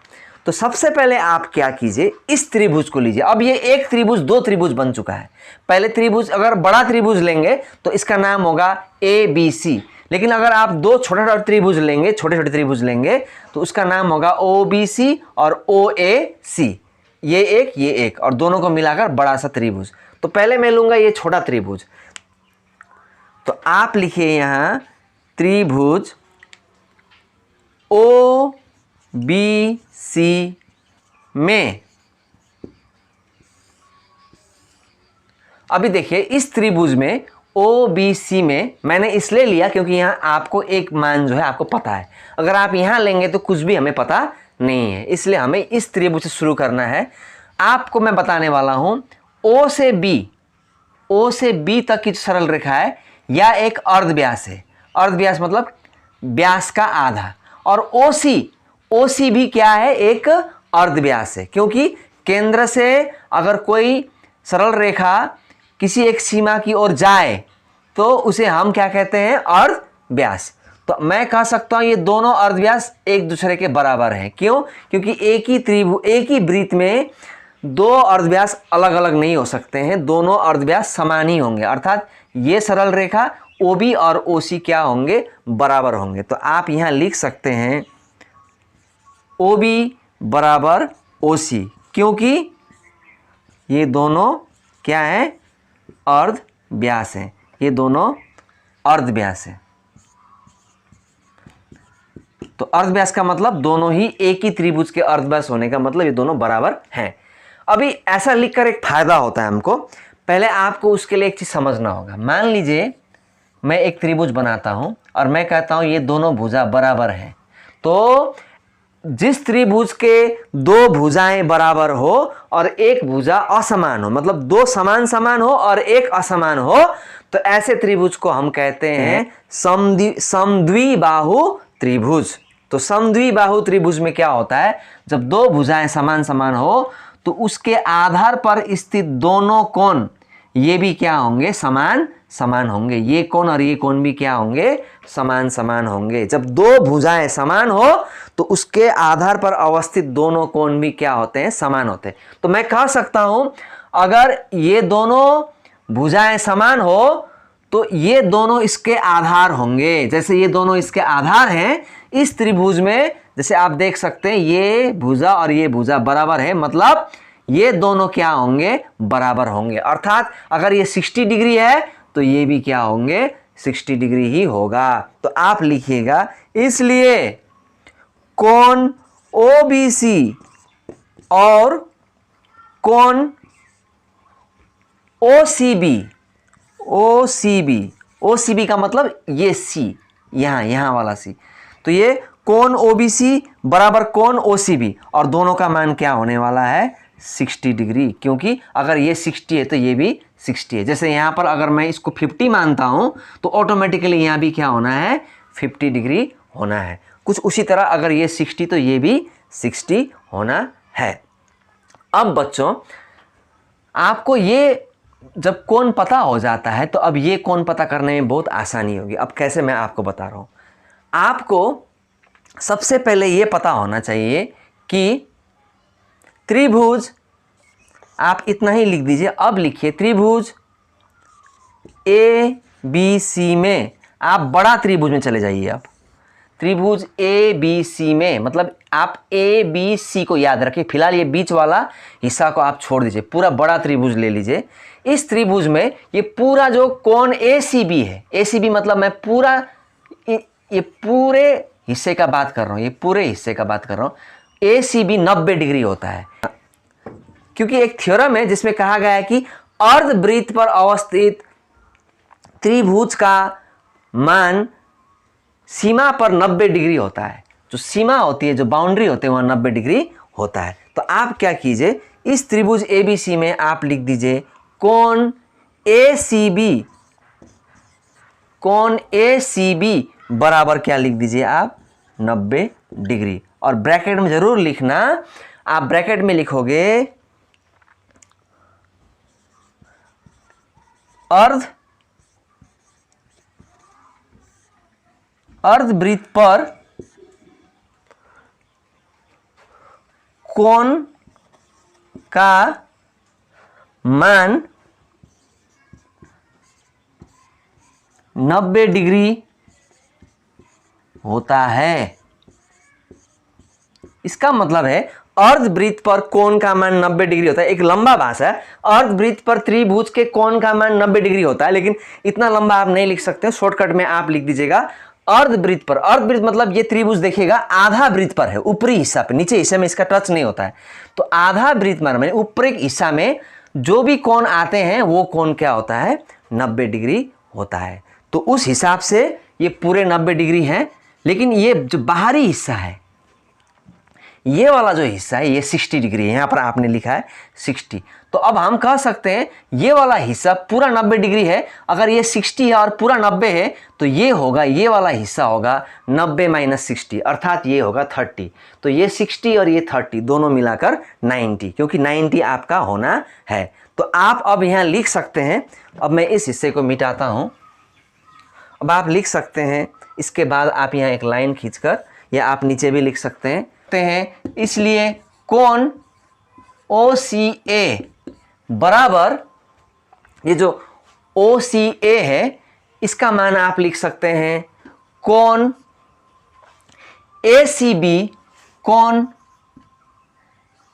तो सबसे पहले आप क्या कीजिए, इस त्रिभुज को लीजिए। अब ये एक त्रिभुज दो त्रिभुज बन चुका है। पहले त्रिभुज, अगर बड़ा त्रिभुज लेंगे तो इसका नाम होगा ABC, लेकिन अगर आप दो छोटे छोटे त्रिभुज लेंगे, छोटे छोटे त्रिभुज लेंगे तो उसका नाम होगा OBC और OAC। ये एक और दोनों को मिलाकर बड़ा सा त्रिभुज। तो पहले मैं लूंगा ये छोटा त्रिभुज, तो आप लिखिए यहां त्रिभुज OBC में, अभी देखिए इस त्रिभुज में OBC में मैंने इसलिए लिया क्योंकि यहां आपको एक मान जो है आपको पता है। अगर आप यहां लेंगे तो कुछ भी हमें पता नहीं है, इसलिए हमें इस त्रिभुज से शुरू करना है। आपको मैं बताने वाला हूं O से B तक की सरल रेखा है या एक अर्धव्यास है। अर्धव्यास मतलब व्यास का आधा, और OC भी क्या है, एक अर्धव्यास है, क्योंकि केंद्र से अगर कोई सरल रेखा किसी एक सीमा की ओर जाए तो उसे हम क्या कहते हैं, अर्धव्यास। तो मैं कह सकता हूं ये दोनों अर्धव्यास एक दूसरे के बराबर हैं। क्यों? क्योंकि एक ही वृत्त में दो अर्धव्यास अलग अलग नहीं हो सकते हैं, दोनों अर्धव्यास समान ही होंगे, अर्थात ये सरल रेखा OB और OC क्या होंगे, बराबर होंगे। तो आप यहां लिख सकते हैं OB बराबर OC, क्योंकि ये दोनों क्या है, अर्धव्यास हैं, ये दोनों अर्धव्यास हैं। तो अर्धव्यास का मतलब दोनों ही एक ही त्रिभुज के अर्धव्यास होने का मतलब ये दोनों बराबर हैं। अभी ऐसा लिखकर एक फायदा होता है हमको, पहले आपको उसके लिए एक चीज समझना होगा। मान लीजिए मैं एक त्रिभुज बनाता हूं और मैं कहता हूं ये दोनों भुजा बराबर हैं, तो जिस त्रिभुज के दो भुजाएं बराबर हो और एक भुजा असमान हो, मतलब दो समान हो और एक असमान हो, तो ऐसे त्रिभुज को हम कहते हैं समद्विबाहु त्रिभुज। तो समद्विबाहु त्रिभुज में क्या होता है, जब दो भुजाएं समान हो तो उसके आधार पर स्थित दोनों कोण ये भी क्या होंगे, समान होंगे। ये कोण और ये कोण भी क्या होंगे, समान होंगे। जब दो भुजाएं समान हो तो उसके आधार पर अवस्थित दोनों कोण भी क्या होते हैं, समान होते हैं। तो मैं कह सकता हूं अगर ये दोनों भुजाएं समान हो तो ये दोनों इसके आधार होंगे। जैसे ये दोनों इसके आधार हैं इस त्रिभुज में, जैसे आप देख सकते हैं ये भुजा और ये भुजा बराबर है, मतलब ये दोनों क्या होंगे, बराबर होंगे। अर्थात अगर ये 60 डिग्री है तो ये भी क्या होंगे, 60 डिग्री ही होगा। तो आप लिखिएगा, इसलिए कोण OBC और कोण OCB का मतलब ये C, यहां वाला C। तो ये कोण OBC बराबर कोण OCB, और दोनों का मान क्या होने वाला है, 60 डिग्री, क्योंकि अगर ये 60 है तो ये भी 60 है। जैसे यहाँ पर अगर मैं इसको 50 मानता हूं तो ऑटोमेटिकली यहाँ भी क्या होना है, 50 डिग्री होना है। कुछ उसी तरह अगर ये 60 तो ये भी 60 होना है। अब बच्चों आपको ये जब कोण पता हो जाता है तो अब ये कोण पता करने में बहुत आसानी होगी। अब कैसे, मैं आपको बता रहा हूँ। आपको सबसे पहले ये पता होना चाहिए कि त्रिभुज, आप इतना ही लिख दीजिए। अब लिखिए त्रिभुज ए बी सी में, आप बड़ा त्रिभुज में चले जाइए। अब त्रिभुज ए बी सी में मतलब आप ए बी सी को याद रखिए। फिलहाल ये बीच वाला हिस्सा को आप छोड़ दीजिए, पूरा बड़ा त्रिभुज ले लीजिए। इस त्रिभुज में ये पूरा जो कोण ए सी बी है, ए सी बी मतलब मैं पूरा ये पूरे हिस्से का बात कर रहा हूँ, ये पूरे हिस्से का बात कर रहा हूँ। ए सी बी 90 डिग्री होता है, क्योंकि एक थ्योरम है जिसमें कहा गया है कि अर्धवृत्त पर अवस्थित त्रिभुज का मान सीमा पर 90 डिग्री होता है। जो सीमा होती है, जो बाउंड्री होते हैं, वहाँ 90 डिग्री होता है। तो आप क्या कीजिए, इस त्रिभुज ए बी सी में आप लिख दीजिए कोण ए सी बी, कोण ए सी बी बराबर क्या लिख दीजिए आप, 90 डिग्री। और ब्रैकेट में जरूर लिखना, आप ब्रैकेट में लिखोगे अर्धवृत्त पर कोण का मान 90 डिग्री होता है। इसका मतलब है अर्धवृत्त पर कोण का मान 90 डिग्री होता है। एक लंबा भाषा है, अर्धवृत्त पर त्रिभुज के कोण का मान 90 डिग्री होता है, लेकिन इतना लंबा आप नहीं लिख सकते। शॉर्टकट में आप लिख दीजिएगा अर्धवृत्त पर। अर्धवृत्त मतलब ये त्रिभुज देखिएगा आधा वृत्त पर है, ऊपरी हिस्सा पे, नीचे हिस्से में इसका टच नहीं होता है। तो आधा वृत्त माने ऊपरी हिस्सा में जो भी कोण आते हैं वो कोण क्या होता है, 90 डिग्री होता है। तो उस हिसाब से ये पूरे 90 डिग्री हैं। लेकिन ये जो बाहरी हिस्सा है, ये वाला जो हिस्सा है, ये 60 डिग्री है। यहाँ पर आपने लिखा है 60। तो अब हम कह सकते हैं ये वाला हिस्सा पूरा 90 डिग्री है। अगर ये 60 है और पूरा 90 है तो ये होगा, ये वाला हिस्सा होगा 90 - 60, अर्थात ये होगा 30। तो ये 60 और ये 30 दोनों मिलाकर 90, क्योंकि 90 आपका होना है। तो आप अब यहाँ लिख सकते हैं। अब मैं इस हिस्से को मिटाता हूँ। अब आप लिख सकते हैं, इसके बाद आप यहाँ एक लाइन खींचकर, या आप नीचे भी लिख सकते हैं। इसलिए कोण ओ सी ए बराबर, ये जो ओ सी ए है इसका मान आप लिख सकते हैं कोण ए सी बी, कोण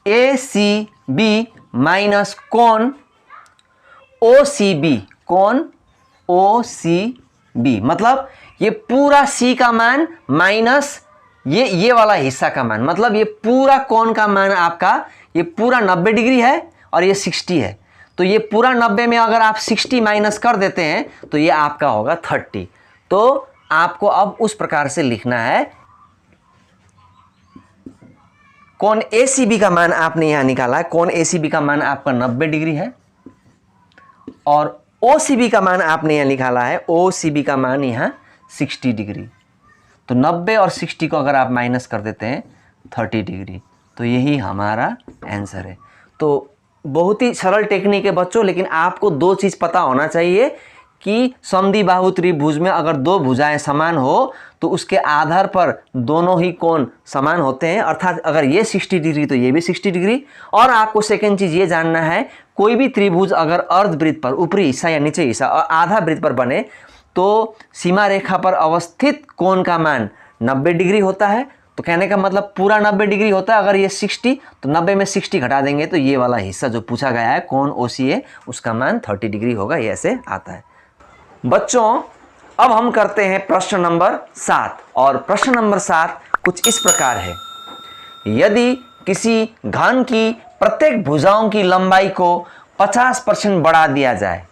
ए सी बी माइनस कोण ओ सी बी, कोण ओ सी बी मतलब ये पूरा सी का मान माइनस ये वाला हिस्सा का मान, मतलब ये पूरा कोण का मान आपका, ये पूरा 90 डिग्री है और ये 60 है। तो ये पूरा 90 में अगर आप 60 माइनस कर देते हैं तो ये आपका होगा 30। तो आपको अब उस प्रकार से लिखना है, कोण ACB का मान आपने यहां निकाला है। कोण ACB का मान आपका 90 डिग्री है और OCB का मान आपने यहां निकाला है, OCB का मान यहां 60 डिग्री। तो 90 और 60 को अगर आप माइनस कर देते हैं 30 डिग्री, तो यही हमारा आंसर है। तो बहुत ही सरल टेक्निक है बच्चों, लेकिन आपको दो चीज़ पता होना चाहिए कि समद्विबाहु त्रिभुज में अगर दो भुजाएं समान हो तो उसके आधार पर दोनों ही कोण समान होते हैं, अर्थात अगर ये 60 डिग्री तो ये भी 60 डिग्री। और आपको सेकेंड चीज़ ये जानना है, कोई भी त्रिभुज अगर अर्धवृत्त पर ऊपरी हिस्सा या नीचे हिस्सा और आधा वृत्त पर बने तो सीमा रेखा पर अवस्थित कोण का मान 90 डिग्री होता है। तो कहने का मतलब पूरा 90 डिग्री होता है। अगर ये 60 तो 90 में 60 घटा देंगे तो ये वाला हिस्सा जो पूछा गया है कोण OCA उसका मान 30 डिग्री होगा। ये ऐसे आता है बच्चों। अब हम करते हैं प्रश्न नंबर 7, और प्रश्न नंबर 7 कुछ इस प्रकार है। यदि किसी घन की प्रत्येक भुजाओं की लंबाई को 50% बढ़ा दिया जाए,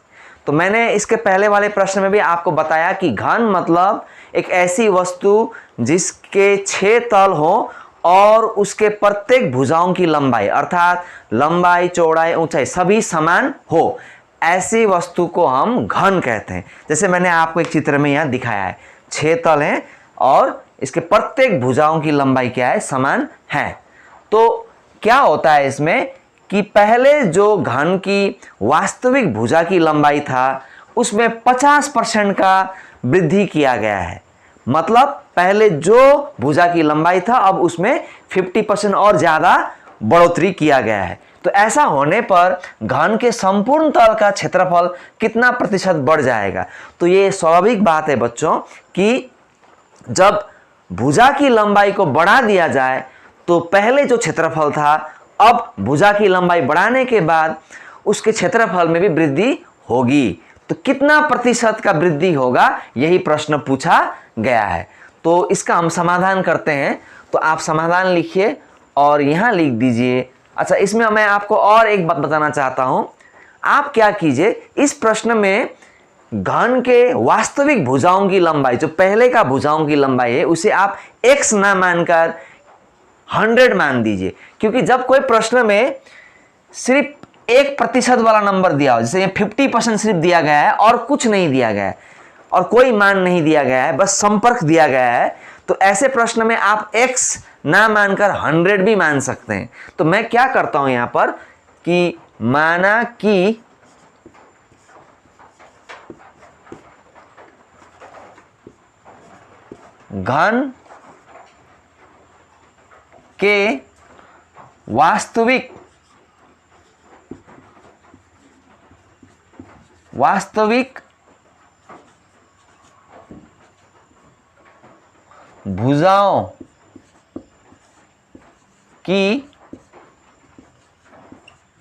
तो मैंने इसके पहले वाले प्रश्न में भी आपको बताया कि घन मतलब एक ऐसी वस्तु जिसके 6 तल हो और उसके प्रत्येक भुजाओं की लंबाई अर्थात लंबाई, चौड़ाई, ऊंचाई सभी समान हो, ऐसी वस्तु को हम घन कहते हैं। जैसे मैंने आपको एक चित्र में यहाँ दिखाया है, 6 तल हैं, और इसके प्रत्येक भुजाओं की लंबाई क्या है, समान है। तो क्या होता है इसमें कि पहले जो घन की वास्तविक भुजा की लंबाई था उसमें 50% का वृद्धि किया गया है। मतलब पहले जो भुजा की लंबाई था अब उसमें 50% और ज़्यादा बढ़ोतरी किया गया है। तो ऐसा होने पर घन के संपूर्ण तल का क्षेत्रफल कितना प्रतिशत बढ़ जाएगा। तो ये स्वाभाविक बात है बच्चों कि जब भुजा की लंबाई को बढ़ा दिया जाए तो पहले जो क्षेत्रफल था अब भुजा की लंबाई बढ़ाने के बाद उसके क्षेत्रफल में भी वृद्धि होगी। तो कितना प्रतिशत का वृद्धि होगा, यही प्रश्न पूछा गया है। तो इसका हम समाधान करते हैं। तो आप समाधान लिखिए और यहाँ लिख दीजिए। अच्छा, इसमें मैं आपको और एक बात बताना चाहता हूँ। आप क्या कीजिए, इस प्रश्न में घन के वास्तविक भुजाओं की लंबाई, जो पहले का भुजाओं की लंबाई है, उसे आप x ना मानकर 100 मान दीजिए। क्योंकि जब कोई प्रश्न में सिर्फ 1% वाला नंबर दिया हो, जैसे 50% सिर्फ दिया गया है और कुछ नहीं दिया गया है और कोई मान नहीं दिया गया है, बस संपर्क दिया गया है, तो ऐसे प्रश्न में आप x ना मानकर 100 भी मान सकते हैं। तो मैं क्या करता हूं यहां पर कि माना कि घन के वास्तविक भुजाओं की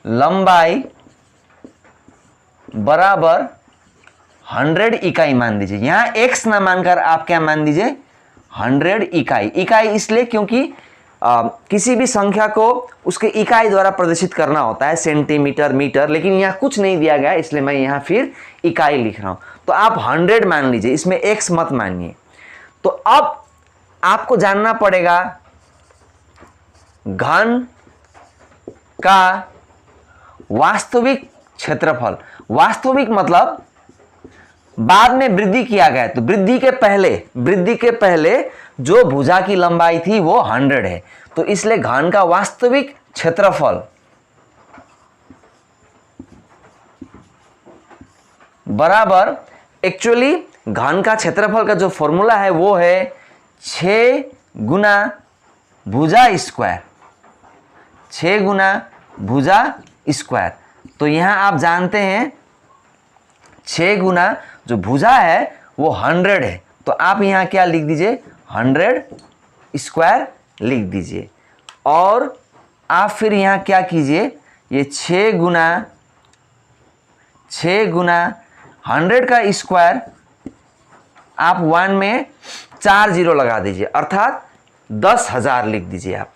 लंबाई बराबर 100 इकाई मान दीजिए। यहां x ना मानकर आप क्या मान दीजिए, 100 इकाई। इकाई इसलिए क्योंकि किसी भी संख्या को उसके इकाई द्वारा प्रदर्शित करना होता है, सेंटीमीटर, मीटर, लेकिन यहाँ कुछ नहीं दिया गया इसलिए मैं यहाँ फिर इकाई लिख रहा हूँ। तो आप 100 मान लीजिए, इसमें x मत मानिए। तो अब आपको जानना पड़ेगा घन का वास्तविक क्षेत्रफल। वास्तविक मतलब बाद में वृद्धि किया गया, तो वृद्धि के पहले जो भुजा की लंबाई थी वो 100 है। तो इसलिए घन का वास्तविक क्षेत्रफल बराबर, एक्चुअली घन का क्षेत्रफल का जो फॉर्मूला है वो है 6 गुना भुजा स्क्वायर, 6 गुना भुजा स्क्वायर। तो यहां आप जानते हैं 6 गुना जो भुजा है वो 100 है, तो आप यहां क्या लिख दीजिए, 100 स्क्वायर लिख दीजिए। और आप फिर यहां क्या कीजिए, ये 6 गुना 100 का स्क्वायर आप 1 में 4 जीरो लगा दीजिए, अर्थात 10,000 लिख दीजिए आप।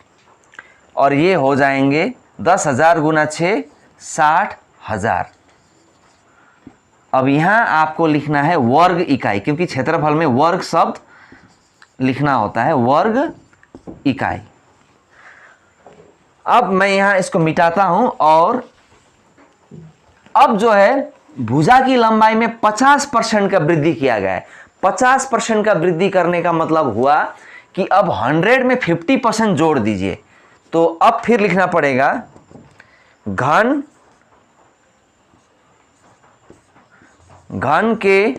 और ये हो जाएंगे 10,000 गुना 6, 60,000। अब यहां आपको लिखना है वर्ग इकाई, क्योंकि क्षेत्रफल में वर्ग शब्द लिखना होता है, वर्ग इकाई। अब मैं यहां इसको मिटाता हूं और अब जो है भुजा की लंबाई में 50% का वृद्धि किया गया है। 50% का वृद्धि करने का मतलब हुआ कि अब 100 में 50% जोड़ दीजिए। तो अब फिर लिखना पड़ेगा घन के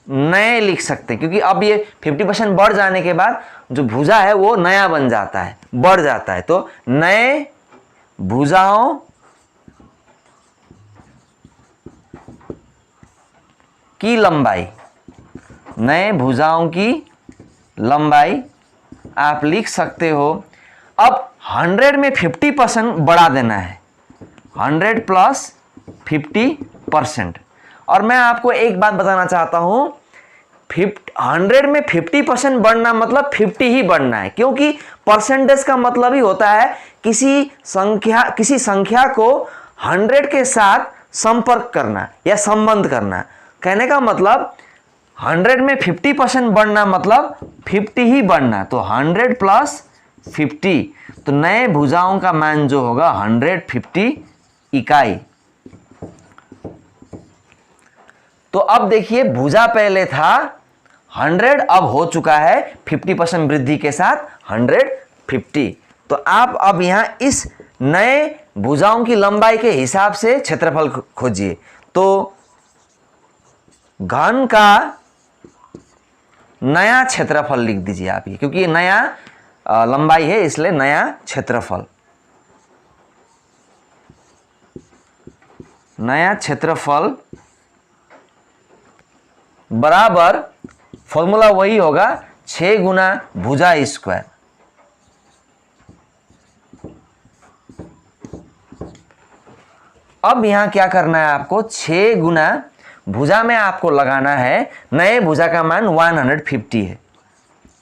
नए लिख सकते हैं, क्योंकि अब ये 50% बढ़ जाने के बाद जो भुजा है वो नया बन जाता है, बढ़ जाता है। तो नए भुजाओं की लंबाई, नए भुजाओं की लंबाई आप लिख सकते हो। अब 100 में 50% बढ़ा देना है, 100 प्लस 50%। और मैं आपको एक बात बताना चाहता हूं, 100 में 50% बढ़ना मतलब 50 ही बढ़ना है, क्योंकि परसेंटेज का मतलब ही होता है किसी संख्या को 100 के साथ संपर्क करना या संबंध करना। कहने का मतलब 100 में 50% बढ़ना मतलब 50 ही बढ़ना। तो 100 प्लस 50, तो नए भुजाओं का मान जो होगा 150 इकाई। तो अब देखिए भुजा पहले था 100 अब हो चुका है 50% वृद्धि के साथ 150। तो आप अब यहाँ इस नए भुजाओं की लंबाई के हिसाब से क्षेत्रफल खोजिए। तो घन का नया क्षेत्रफल लिख दीजिए आप ये, क्योंकि ये नया लंबाई है इसलिए नया क्षेत्रफल। नया क्षेत्रफल बराबर फॉर्मूला वही होगा 6 गुना भुजा स्क्वायर। अब यहां क्या करना है आपको, 6 गुना भुजा में आपको लगाना है, नए भुजा का मान 150 है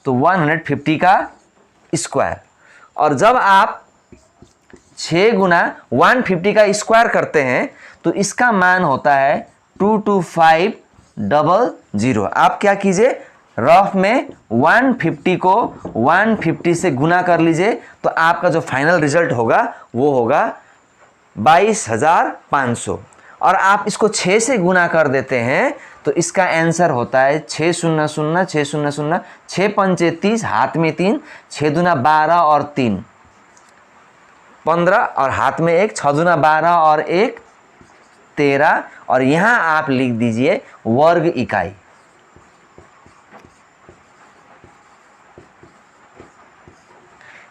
तो 150 का स्क्वायर। और जब आप 6 गुना 150 का स्क्वायर करते हैं तो इसका मान होता है 22500। आप क्या कीजिए, रफ में 150 को 150 से गुना कर लीजिए तो आपका जो फाइनल रिजल्ट होगा वो होगा 22,500। और आप इसको 6 से गुना कर देते हैं तो इसका आंसर होता है 600 600 6 पंचे 30, हाथ में 3, 6 दूना 12 और 3 15 और हाथ में 1, 6 दूना 12 और 1 13। और यहां आप लिख दीजिए वर्ग इकाई।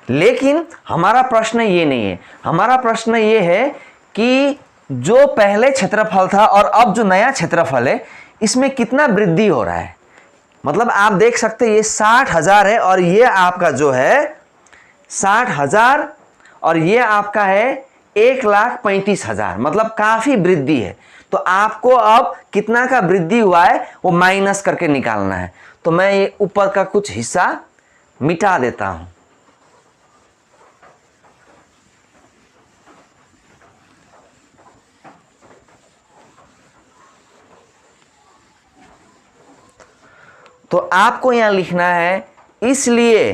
लेकिन हमारा प्रश्न ये नहीं है, हमारा प्रश्न ये है कि जो पहले क्षेत्रफल था और अब जो नया क्षेत्रफल है इसमें कितना वृद्धि हो रहा है। मतलब आप देख सकते हैं ये 60,000 है और ये आपका जो है 60,000 और ये आपका है 1,35,000, मतलब काफी वृद्धि है। तो आपको अब कितना का वृद्धि हुआ है वो माइनस करके निकालना है। तो मैं ये ऊपर का कुछ हिस्सा मिटा देता हूं। तो आपको यहां लिखना है इसलिए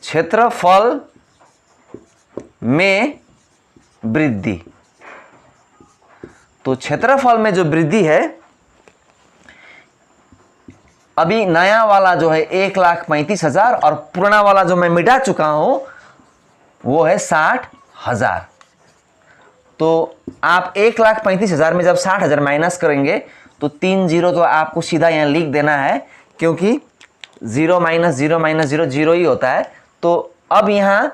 क्षेत्रफल में वृद्धि। तो क्षेत्रफल में जो वृद्धि है, अभी नया वाला जो है 1,35,000 और पुराना वाला जो मैं मिटा चुका हूं वो है 60,000। तो आप 1,35,000 में जब 60,000 माइनस करेंगे तो 3 जीरो तो आपको सीधा यहां लिख देना है, क्योंकि 0 माइनस 0 माइनस 0 0 ही होता है। तो अब यहां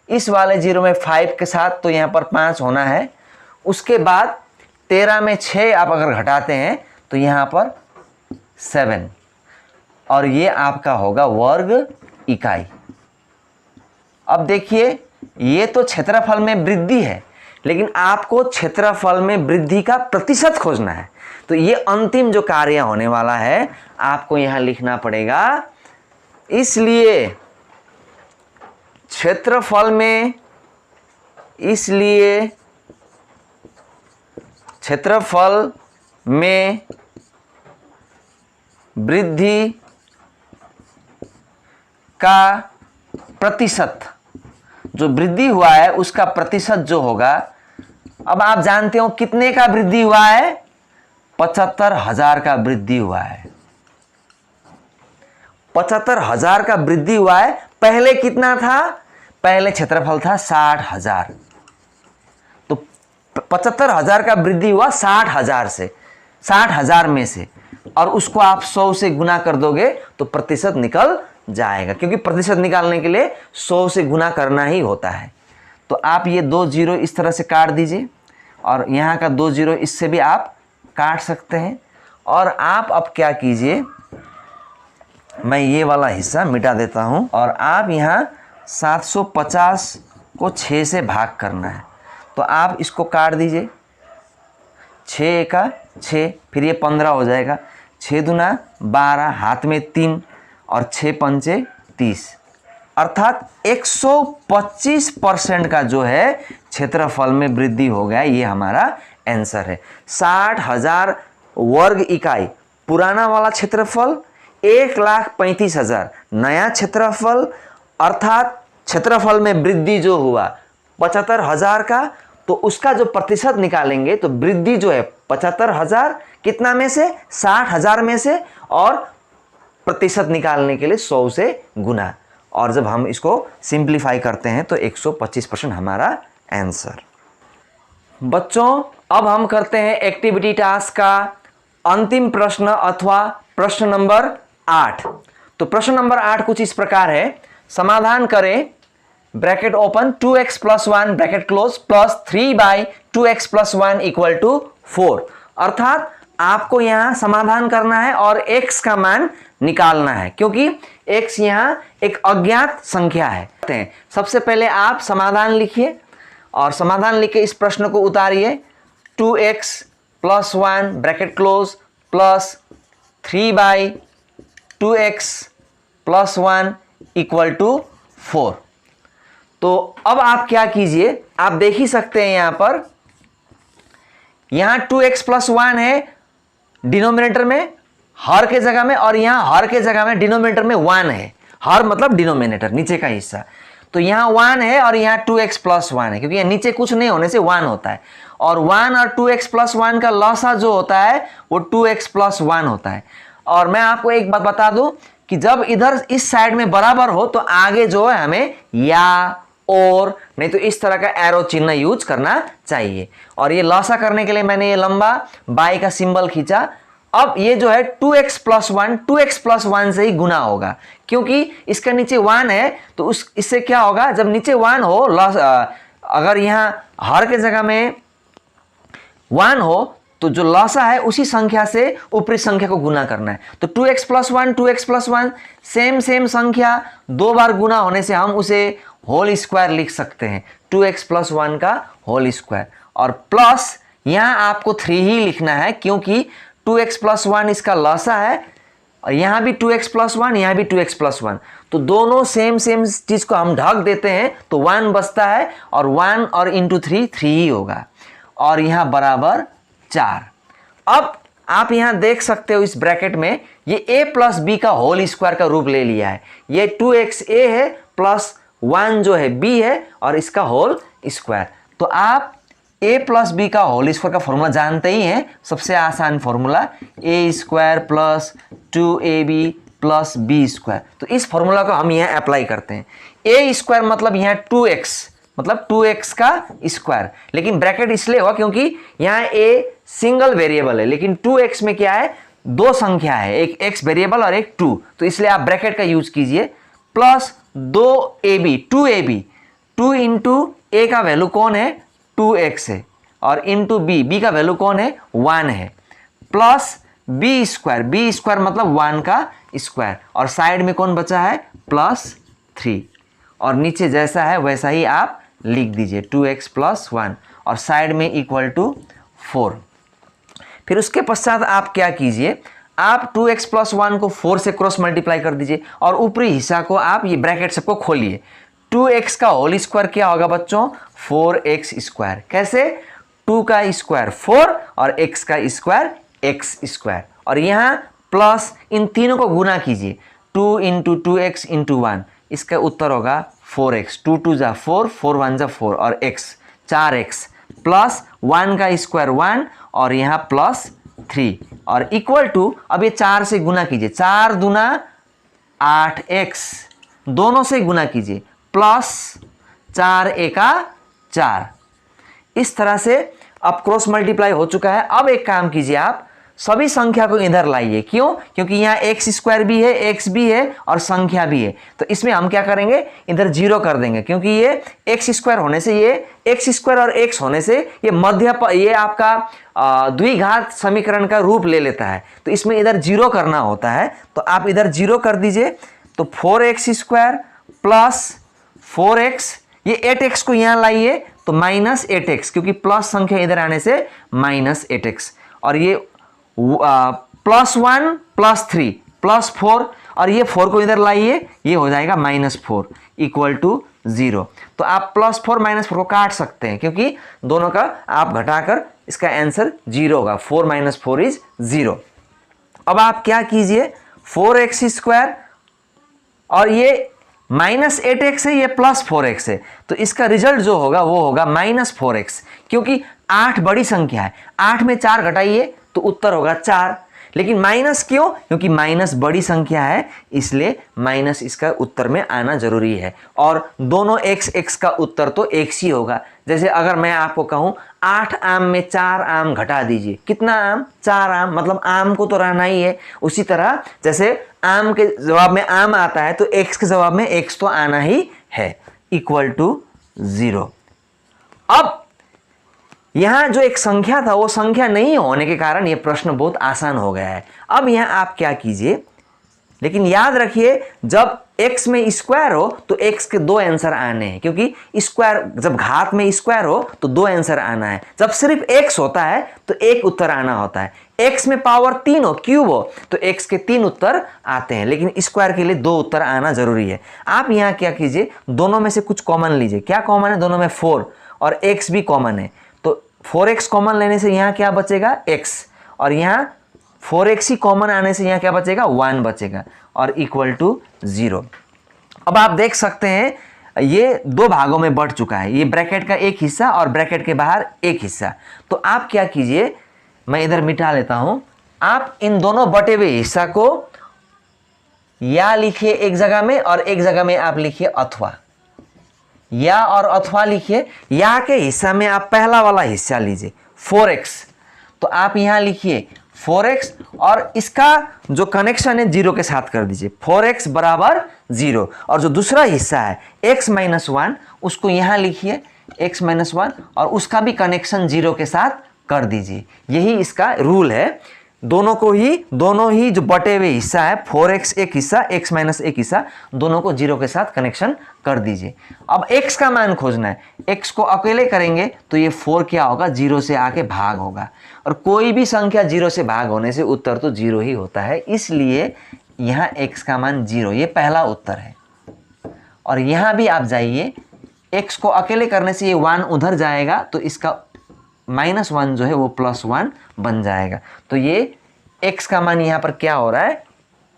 इस वाले 0 में 5 के साथ तो यहां पर 5 होना है। उसके बाद 13 में 6 आप अगर घटाते हैं तो यहां पर 7 और ये आपका होगा वर्ग इकाई। अब देखिए ये तो क्षेत्रफल में वृद्धि है, लेकिन आपको क्षेत्रफल में वृद्धि का प्रतिशत खोजना है। तो ये अंतिम जो कार्य होने वाला है आपको यहां लिखना पड़ेगा। इसलिए क्षेत्रफल में वृद्धि का प्रतिशत, जो वृद्धि हुआ है उसका प्रतिशत जो होगा, अब आप जानते हो कितने का वृद्धि हुआ है, 75,000 का वृद्धि हुआ है। 75,000 का वृद्धि हुआ है। पहले कितना था, पहले क्षेत्रफल था 60,000। तो 75,000 का वृद्धि हुआ 60,000 से, 60,000 में से, और उसको आप 100 से गुना कर दोगे तो प्रतिशत निकल जाएगा, क्योंकि प्रतिशत निकालने के लिए 100 से गुना करना ही होता है। तो आप ये 2 जीरो इस तरह से काट दीजिए और यहाँ का 2 जीरो इससे भी आप काट सकते हैं। और आप अब क्या कीजिए, मैं ये वाला हिस्सा मिटा देता हूँ और आप यहाँ 750 को 6 से भाग करना है। तो आप इसको काट दीजिए, 6 का 6, फिर ये 15 हो जाएगा, 6 दूना 12, हाथ में 3 और 6 पंचे 30, अर्थात 125% का जो है क्षेत्रफल में वृद्धि हो गया। ये हमारा आंसर है। 60,000 वर्ग इकाई पुराना वाला क्षेत्रफल, 1,35,000 नया क्षेत्रफल, अर्थात क्षेत्रफल में वृद्धि जो हुआ 75,000 का तो उसका जो प्रतिशत निकालेंगे तो वृद्धि जो है 75,000 कितना में से 60,000 में से, और प्रतिशत निकालने के लिए 100 से गुना, और जब हम इसको सिंप्लीफाई करते हैं तो 125% हमारा आंसर। बच्चों अब हम करते हैं एक्टिविटी टास्क का अंतिम प्रश्न अथवा प्रश्न नंबर 8। तो प्रश्न नंबर 8 कुछ इस प्रकार है, समाधान करें bracket open 2x + 1 bracket close plus 3/2x + 1 = 4। अर्थात आपको यहां समाधान करना है और x का मान निकालना है, क्योंकि x यहां एक अज्ञात संख्या है। सबसे पहले आप समाधान लिखिए और समाधान लिख के इस प्रश्न को उतारिए। 2x + 1 bracket close plus 3/2x + 1 = 4। तो अब आप क्या कीजिए, आप देख ही सकते हैं यहां पर, यहां 2x + 1 है डिनोमिनेटर में हर के जगह में, और यहां हर के जगह में डिनोमिनेटर में 1 है। हर मतलब डिनोमिनेटर नीचे का हिस्सा, तो यहां 1 है और यहां 2x + 1 है, क्योंकि यहां नीचे कुछ नहीं होने से 1 होता है, और 1 और 2x + 1 का लसा जो होता है वो 2x + 1 होता है। और मैं आपको एक बात बता दूं कि जब इधर इस साइड में बराबर हो तो आगे जो है हमें या और नहीं तो इस तरह का एरो चिन्ह यूज करना चाहिए। और ये लॉसा करने के लिए मैंने ये लंबा बाई का सिंबल खींचा। अब ये जो है 2x + 1 2x + 1 से ही गुना होगा, क्योंकि इसका नीचे 1 है, तो इससे क्या होगा, जब नीचे 1 हो अगर यहां हर के जगह में 1 हो तो जो लॉसा है उसी संख्या से ऊपरी संख्या को गुना करना है। तो 2x + 1 2x + 1 सेम संख्या 2 बार गुना होने से हम उसे होल स्क्वायर लिख सकते हैं, 2x + 1 का होल स्क्वायर। और प्लस यहां आपको 3 ही लिखना है, क्योंकि 2x + 1 इसका लॉसा है, और यहां भी 2x + 1 यहां भी 2x + 1, तो दोनों सेम चीज को हम ढक देते हैं तो 1 बचता है, और 1 और इंटू 3 ही होगा, और यहां बराबर 4। अब आप यहां देख सकते हो इस ब्रैकेट में ये a + b का होल स्क्वायर का रूप ले लिया है। ये 2xa है प्लस 1 जो है b है और इसका होल स्क्वायर। तो आप a + b का होल स्क्वायर का फॉर्मूला जानते ही हैं, सबसे आसान फॉर्मूला a² + 2ab + b²। तो इस फॉर्मूला को हम यहाँ अप्लाई करते हैं। a² मतलब यहाँ 2x मतलब 2x का स्क्वायर, लेकिन ब्रैकेट इसलिए हुआ क्योंकि यहाँ a सिंगल वेरिएबल है, लेकिन 2x में क्या है, दो संख्या है, एक x वेरिएबल और एक 2, तो इसलिए आप ब्रैकेट का यूज कीजिए। प्लस 2ab 2 इंटू a का वैल्यू कौन है 2x है, और इंटू b का वैल्यू कौन है 1 है, प्लस b² मतलब 1 का स्क्वायर, और साइड में कौन बचा है +3, और नीचे जैसा है वैसा ही आप लिख दीजिए 2x + 1 और साइड में = 4। फिर उसके पश्चात आप क्या कीजिए, आप 2x + 1 को 4 से क्रॉस मल्टीप्लाई कर दीजिए और ऊपरी हिस्सा को आप ये ब्रैकेट सबको खोलिए। 2x का होल स्क्वायर क्या होगा बच्चों 4x²। कैसे, 2 का स्क्वायर 4 और x का स्क्वायर x², और यहाँ प्लस इन तीनों को गुना कीजिए 2 इंटू 2x इंटू 1, इसका उत्तर होगा 4x। 2 2 जा 4 4 1 जा 4 और x 4x प्लस 1 का स्क्वायर 1 और यहाँ +3 और इक्वल टू, अब ये 4 से गुना कीजिए, 4 दूना 8x, दोनों से गुना कीजिए प्लस 4 एका 4। इस तरह से अब क्रॉस मल्टीप्लाई हो चुका है। अब एक काम कीजिए, आप सभी संख्या को इधर लाइए। क्यों, क्योंकि यहाँ x² भी है, x भी है और संख्या भी है, तो इसमें हम क्या करेंगे इधर 0 कर देंगे, क्योंकि ये x² होने से, ये x² और x होने से ये आपका द्विघात समीकरण का रूप ले लेता है, तो इसमें इधर 0 करना होता है, तो आप इधर 0 कर दीजिए। तो 4x² प्लस 4x, ये 8x को यहाँ लाइए तो -8x, क्योंकि प्लस संख्या इधर आने से -8x, और ये +1 +3 +4, और ये 4 को इधर लाइए, ये हो जाएगा -4 = 0। तो आप +4 -4 को काट सकते हैं, क्योंकि दोनों का आप घटाकर इसका आंसर 0 होगा। 4 - 4 = 0। अब आप क्या कीजिए 4x² और ये -8x है, ये +4x है, तो इसका रिजल्ट जो होगा वो होगा -4x, क्योंकि 8 बड़ी संख्या है, 8 में 4 घटाइए तो उत्तर होगा 4। लेकिन माइनस क्यों? क्योंकि माइनस बड़ी संख्या है, इसलिए माइनस इसका उत्तर में आना जरूरी है। और दोनों x का उत्तर तो x ही होगा। जैसे अगर मैं आपको कहूं 8 आम में 4 आम घटा दीजिए, कितना आम? 4 आम, मतलब आम को तो रहना ही है। उसी तरह जैसे आम के जवाब में आम आता है तो x के जवाब में x तो आना ही है, =0। अब यहां जो एक संख्या था वो संख्या नहीं होने के कारण यह प्रश्न बहुत आसान हो गया है। अब यहां आप क्या कीजिए, लेकिन याद रखिए जब x में स्क्वायर हो तो x के 2 आंसर आने हैं, क्योंकि स्क्वायर जब घात में स्क्वायर हो तो 2 आंसर आना है। जब सिर्फ x होता है तो एक उत्तर आना होता है। x में पावर 3 हो, क्यूब हो, तो x के 3 उत्तर आते हैं, लेकिन स्क्वायर के लिए 2 उत्तर आना जरूरी है। आप यहाँ क्या कीजिए, दोनों में से कुछ कॉमन लीजिए। क्या कॉमन है? दोनों में 4 और x भी कॉमन है, तो 4x कॉमन लेने से यहाँ क्या बचेगा? x, और यहाँ 4x ही कॉमन आने से यहाँ क्या बचेगा? 1 बचेगा, और =0। अब आप देख सकते हैं ये 2 भागों में बढ़ चुका है, ये ब्रैकेट का एक हिस्सा और ब्रैकेट के बाहर एक हिस्सा। तो आप क्या कीजिए, मैं इधर मिटा लेता हूं, आप इन दोनों बटे हुए हिस्सा को या लिखिए एक जगह में और एक जगह में आप लिखिए अथवा, या और अथवा लिखिए। या के हिस्सा में आप पहला वाला हिस्सा लीजिए 4x, तो आप यहां लिखिए 4x और इसका जो कनेक्शन है 0 के साथ कर दीजिए, 4x = 0। और जो दूसरा हिस्सा है x - 1 उसको यहां लिखिए x - 1 और उसका भी कनेक्शन 0 के साथ कर दीजिए। यही इसका रूल है। दोनों ही जो बटे हुए हिस्सा है 4x एक हिस्सा, x - 1 हिस्सा, दोनों को 0 के साथ कनेक्शन कर दीजिए। अब x का मान खोजना है, x को अकेले करेंगे तो ये 4 क्या होगा? 0 से आके भाग होगा, और कोई भी संख्या 0 से भाग होने से उत्तर तो 0 ही होता है, इसलिए यहाँ x का मान 0, ये पहला उत्तर है। और यहाँ भी आप जाइए, x को अकेले करने से ये 1 उधर जाएगा तो इसका -1 जो है वो +1 बन जाएगा। तो ये x का मान यहाँ पर क्या हो रहा है?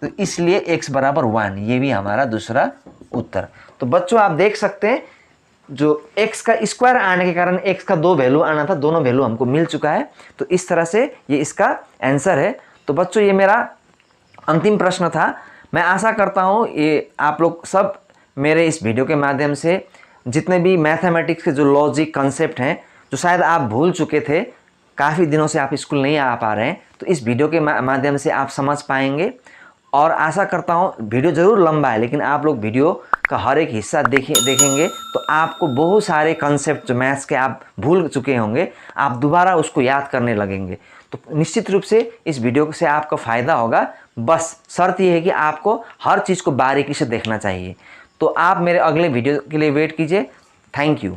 तो इसलिए x = 1, ये भी हमारा दूसरा उत्तर। तो बच्चों आप देख सकते हैं जो x का स्क्वायर आने के कारण x का 2 वैल्यू आना था, दोनों वैल्यू हमको मिल चुका है। तो इस तरह से ये इसका आंसर है। तो बच्चों ये मेरा अंतिम प्रश्न था। मैं आशा करता हूँ ये आप लोग सब मेरे इस वीडियो के माध्यम से जितने भी मैथमेटिक्स के जो लॉजिक कंसेप्ट हैं जो शायद आप भूल चुके थे, काफ़ी दिनों से आप स्कूल नहीं आ पा रहे हैं, तो इस वीडियो के माध्यम से आप समझ पाएंगे। और आशा करता हूँ वीडियो ज़रूर लंबा है, लेकिन आप लोग वीडियो का हर एक हिस्सा देखेंगे तो आपको बहुत सारे कंसेप्ट जो मैथ्स के आप भूल चुके होंगे, आप दोबारा उसको याद करने लगेंगे। तो निश्चित रूप से इस वीडियो से आपको फ़ायदा होगा। बस शर्त यह है कि आपको हर चीज़ को बारीकी से देखना चाहिए। तो आप मेरे अगले वीडियो के लिए वेट कीजिए। Thank you.